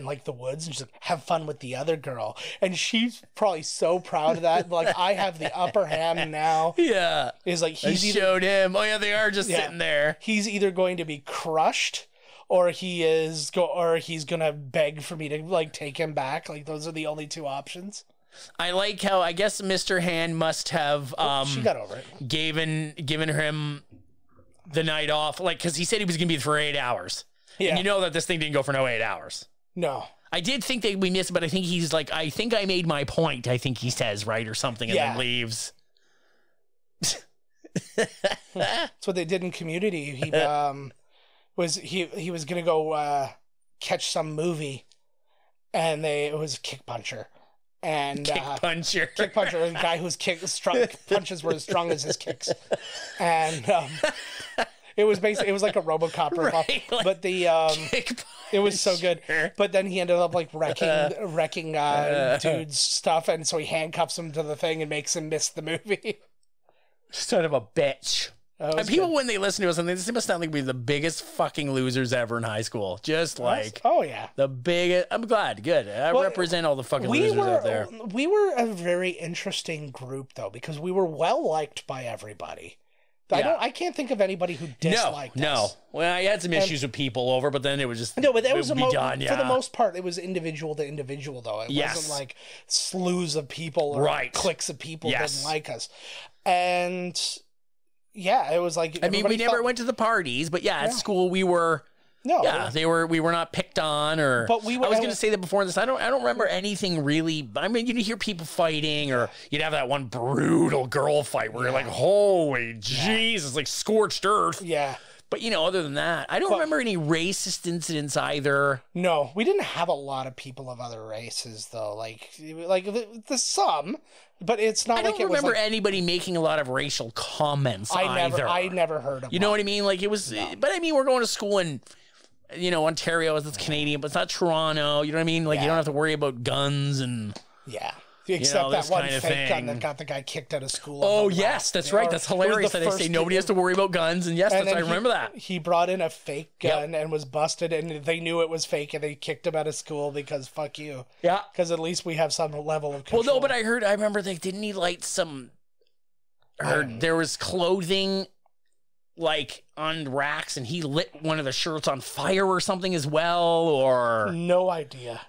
like the woods, and she's like, "Have fun with the other girl." And she's probably so proud of that. Like, I have the upper hand now. Yeah. Is like I he's either showed him. Oh yeah, they are just sitting there. he's either going to be crushed, or he's gonna beg for me to like take him back. Like, those are the only 2 options. I like how I guess Mr. Hand must have She got over it. given him the night off, like because he said he was gonna be for 8 hours. Yeah. And you know that this thing didn't go for no 8 hours. No. I did think that we missed, but I think he's like, I think I made my point. I think he says right or something, and Yeah. then leaves. That's what they did in Community. He was gonna go catch some movie, and it was Kick Puncher. And Kick puncher. Kick Puncher, the guy whose punches were as strong as his kicks. And it was like a RoboCop ripoff. Right, like- But the Kick it was so good. puncher. But then he ended up like wrecking dude's stuff, and so he handcuffs him to the thing and makes him miss the movie. Son of a bitch. That was And people, good. when they listen to us, and they must sound like we're the biggest fucking losers ever in high school. Just like Oh yeah. the biggest. I'm glad. Good. I Well, represent all the fucking losers out there. We were a very interesting group though, because we were well liked by everybody. Yeah. I can't think of anybody who disliked No. us. Well, I had some issues with people over, but then it was just No, but that it was would be done. for Yeah. the most part, it was individual to individual though. It Yes. wasn't like slews of people or Right. cliques of people Yes. didn't like us. And yeah, it was like I mean, we everybody never felt- went to the parties, but yeah, at Yeah. school we were. No, Yeah, we were not picked on, or. But we were- I was going to say that before this. I don't remember anything really. I mean, you'd hear people fighting, or you'd have that one brutal girl fight where you're like, "Holy Jesus!" Like scorched earth. yeah. But other than that, I don't remember any racist incidents either. No, we didn't have a lot of people of other races though. Like the some, but it's not I like don't it was remember like, anybody making a lot of racial comments either. I never heard of. You know what I mean? Like it was, but I mean, we're going to school in, Ontario, it's Canadian, but it's not Toronto. You know what I mean? Like you don't have to worry about guns and Yeah. Except this that one kind of fake gun thing. that got the guy kicked out of school. Oh, yes, that's right. That's hilarious that they say nobody has to worry about guns. And yes, I remember that. He brought in a fake gun and was busted, and they knew it was fake, and they kicked him out of school because fuck you. Yeah. Because at least we have some level of control. Well, no, but I remember didn't he light some, there was clothing like on racks and he lit one of the shirts on fire or something as well, or. No idea.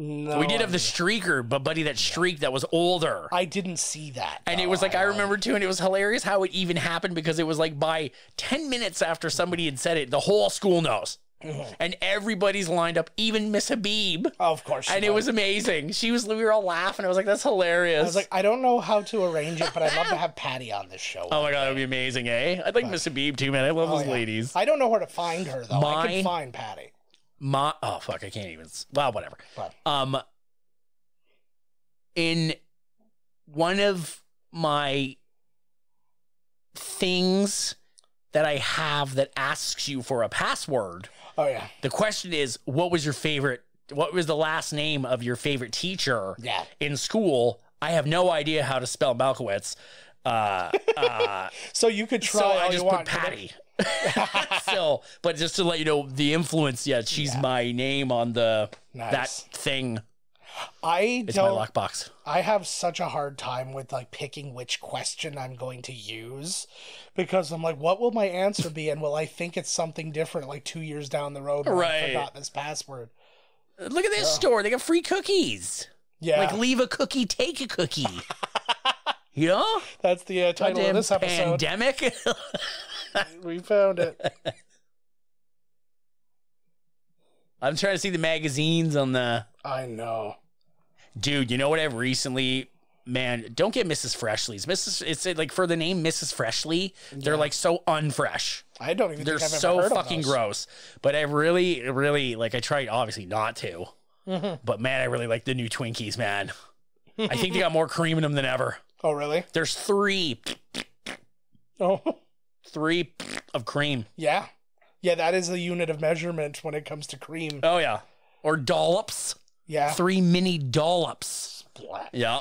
No, we did have the streaker, but buddy, that streak that was older. I didn't see that. And it was like, I remember too, and it was hilarious how it even happened because it was like by 10 minutes after somebody had said it, the whole school knows. Mm-hmm. And everybody's lined up, even Miss Habib. Oh, of course. And it was amazing. We were all laughing. I was like, that's hilarious. I was like, I don't know how to arrange it, but I'd love to have Patty on this show. Oh my God, that would be amazing, eh? I'd like Miss Habib too, man. I love those ladies. I don't know where to find her, though. I can find Patty. Oh, fuck, I can't even. Well, whatever. In one of my things that I have that asks you for a password. Oh, yeah. The question is, what was the last name of your favorite teacher in school? I have no idea how to spell Malkowitz. So you could try. So I just put Patty. Still, but just to let you know the influence, she's my name on that thing. It's my lockbox. I have such a hard time with like picking which question I'm going to use because I'm like, what will my answer be? And will I think it's something different like 2 years down the road when I forgot this password? Look at this store. They got free cookies. Yeah. Like leave a cookie, take a cookie. You know? That's the title of this episode. Pandemic. We found it. I'm trying to see the magazines on the... I know. Dude, you know what I've recently... Man, don't get Mrs. Freshly's. It's like for the name Mrs. Freshly, they're like so unfresh. I don't even They're think I've so ever heard fucking of those. gross. But I really, like I tried obviously not to. Mm-hmm. But man, I really like the new Twinkies, man. I think they got more cream in them than ever. Oh, really? There's 3. Oh. 3 of cream. Yeah. Yeah, that is a unit of measurement when it comes to cream. Oh, yeah. Or dollops. Yeah. 3 mini dollops. Splat. Yeah.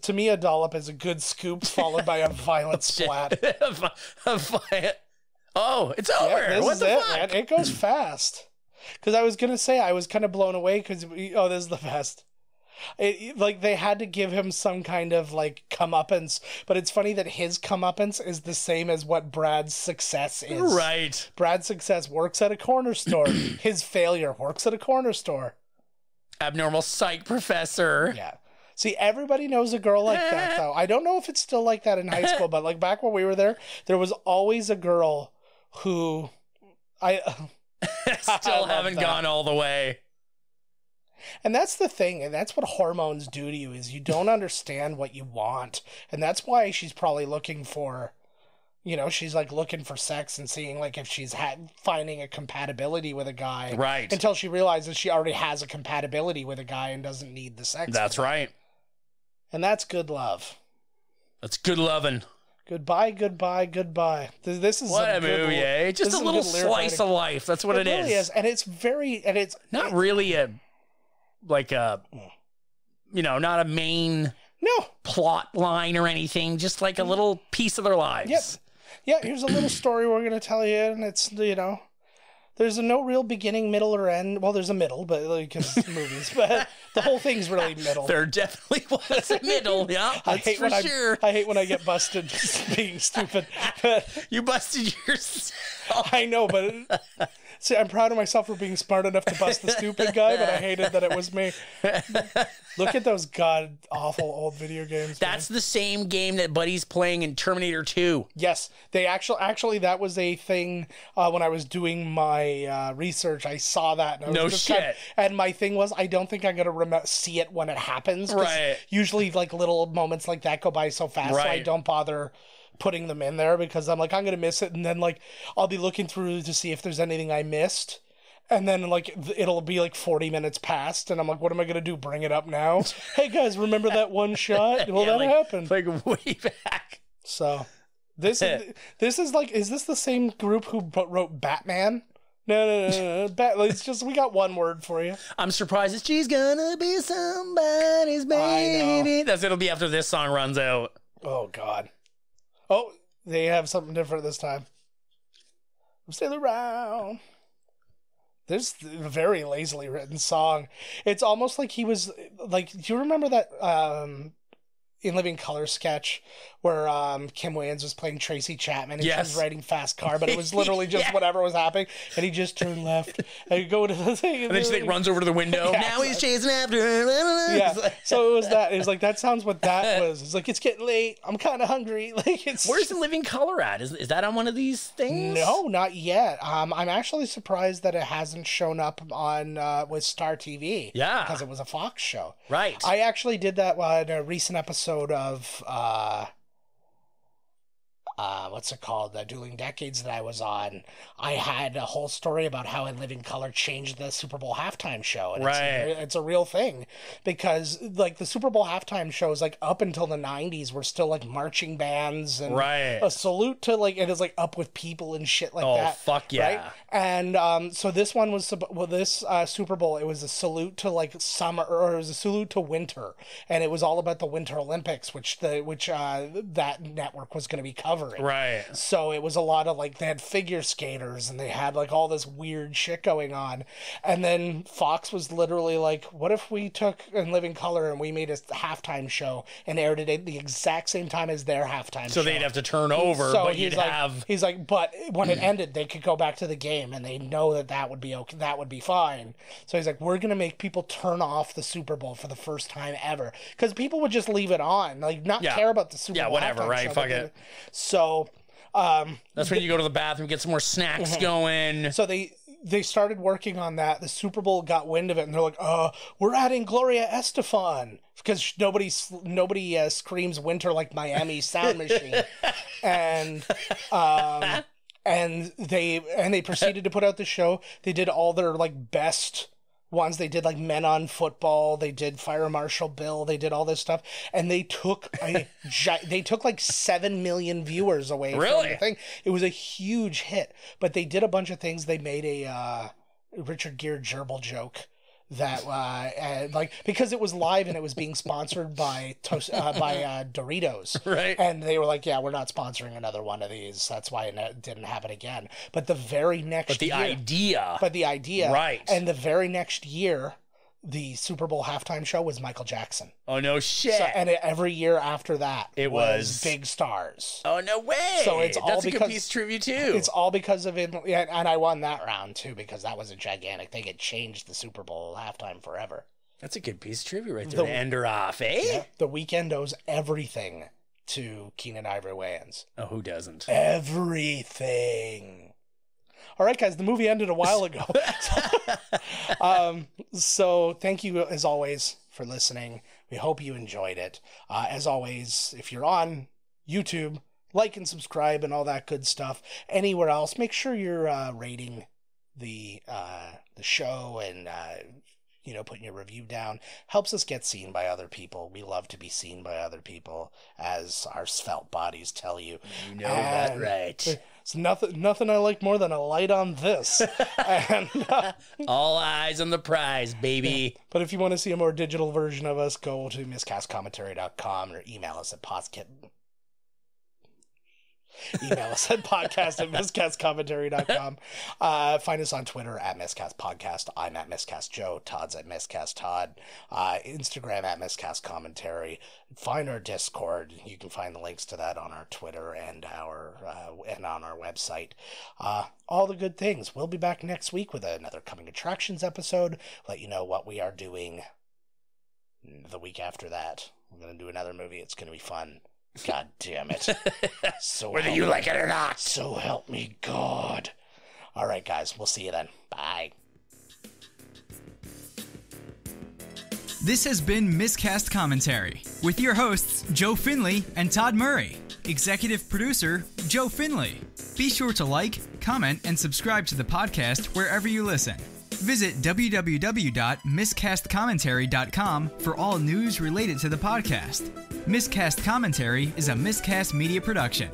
To me, a dollop is a good scoop followed by a violent splat. Oh, it's over. Yeah, this what is the it, fuck? man. It goes fast. Because I was going to say, I was kind of blown away because, this is the best. Like they had to give him some kind of like comeuppance, but it's funny that his comeuppance is the same as what Brad's success is. Right. Brad's success works at a corner store. His failure works at a corner store. Abnormal psych professor. Yeah. See, everybody knows a girl like that, though. I don't know if it's still like that in high school, but like back when we were there was always a girl who still haven't gone all the way. And that's the thing, and that's what hormones do to you, is you don't understand what you want. And that's why she's probably looking for, she's like looking for sex and seeing like if she's finding a compatibility with a guy. Right. Until she realizes she already has a compatibility with a guy and doesn't need the sex. That's right. And that's good love. That's good loving. Goodbye, goodbye, goodbye. This is what a movie, eh? Just a little slice of life. That's what it is. Really is. And it's not really not a main plot line or anything, just like a little piece of their lives. Yep. Yeah, here's a little story we're going to tell you, and it's, there's no real beginning, middle, or end. Well, there's a middle, but because movies, but the whole thing's really middle. There definitely was a middle, yeah, that's for sure. I hate when I get busted being stupid. But you busted yourself. I know, but... See, I'm proud of myself for being smart enough to bust the stupid guy, but I hated that it was me. Look at those god-awful old video games. That's the same game that Buddy's playing in Terminator 2. Yes. They actually that was a thing when I was doing my research. I saw that. And I was shit. And my thing was, I don't think I'm going to see it when it happens. Right. Usually, like, little moments like that go by so fast, so I don't bother putting them in there because I'm like, I'm gonna miss it, and then like I'll be looking through to see if there's anything I missed, and then like it'll be like 40 minutes past, and I'm like, what am I gonna do, bring it up now? Hey guys, remember that one shot? Well, that happened like way back. So this is like, is this the same group who wrote Batman? No. It's just, we got one word for you. I'm surprised that she's gonna be somebody's baby. I know. It'll be after this song runs out. Oh, God. Oh, they have something different this time. Sail around. This is a very lazily written song. It's almost like he was like, do you remember that In Living Color sketch where Kim Wayans was playing Tracy Chapman and she was riding fast car, but it was literally just whatever was happening, and he just turned left and go to the thing, and then she runs over to the window. Now he's chasing after her. Yeah, so it was that. It was like, that sounds what that was. It's like, it's getting late. I'm kind of hungry. Like, it's where's In Living Color at? Is that on one of these things? No, not yet. I'm actually surprised that it hasn't shown up on with Star TV. Yeah, because it was a Fox show. Right. I actually did that in a recent episode of what's it called? The Dueling Decades that I was on. I had a whole story about how In Living Color changed the Super Bowl halftime show. And it's a real thing, because like the Super Bowl halftime shows, like up until the 90s, were still like marching bands and a salute to like, it is like Up With People and shit like that. Oh, fuck yeah. Right? And so this one was, this Super Bowl, it was a salute to like summer, or it was a salute to winter. And it was all about the Winter Olympics, which that network was going to be covering. Right. So it was a lot of like, they had figure skaters and they had like all this weird shit going on. And then Fox was literally like, what if we took In Living Color and we made a halftime show and aired it at the exact same time as their halftime show? So they'd have to turn over, so but he's like, but when it ended, they could go back to the game and they know that would be okay. That would be fine. So he's like, we're going to make people turn off the Super Bowl for the first time ever. Because people would just leave it on, like not care about the Super Bowl. Yeah, whatever, right? Fuck it. So that's when you go to the bathroom, get some more snacks going. So they started working on that. The Super Bowl got wind of it, and they're like, we're adding Gloria Estefan, because nobody screams winter like Miami Sound Machine. And they proceeded to put out the show. They did all their like best ones. They did like Men on Football, they did Fire Marshal Bill, they did all this stuff, and they took like 7 million viewers away from the thing. It was a huge hit, but they did a bunch of things. They made a Richard Gere gerbil joke that like, because it was live and it was being sponsored by Doritos, right? And they were like, yeah, we're not sponsoring another one of these. That's why it didn't happen again. But the very next year, the idea, right? And the very next year, the Super Bowl halftime show was Michael Jackson. Oh, no shit. So, and every year after that, it was big stars. Oh, no way. So it's all That's because, a good piece of trivia, too. It's all because of it. And I won that round, too, because that was a gigantic thing. It changed the Super Bowl halftime forever. That's a good piece of trivia right there to end her off, eh? Yeah, the Weeknd owes everything to Keenan Ivory Wayans. Oh, who doesn't? Everything. All right, guys, the movie ended a while ago. So thank you, as always, for listening. We hope you enjoyed it. As always, if you're on YouTube, like and subscribe and all that good stuff. Anywhere else, make sure you're rating the show and putting your review down. Helps us get seen by other people. We love to be seen by other people, as our svelte bodies tell you. You know that, right? It's nothing I like more than a light on this. And, all eyes on the prize, baby. But if you want to see a more digital version of us, go to miscastcommentary.com or email us at podcast@miscastcommentary.com. Find us on Twitter at miscastpodcast. I'm at miscastjoe. Todd's at miscasttodd. Instagram at miscastcommentary. Find our Discord. You can find the links to that on our Twitter and on our website. All the good things. We'll be back next week with another Coming Attractions episode. Let you know what we are doing the week after that. We're going to do another movie. It's going to be fun. God damn it. So whether you like it or not. So help me God. All right, guys. We'll see you then. Bye. This has been Miscast Commentary with your hosts, Joe Finley and Todd Murray. Executive producer, Joe Finley. Be sure to like, comment, and subscribe to the podcast wherever you listen. Visit www.miscastcommentary.com for all news related to the podcast. Miscast Commentary is a Miscast Media production.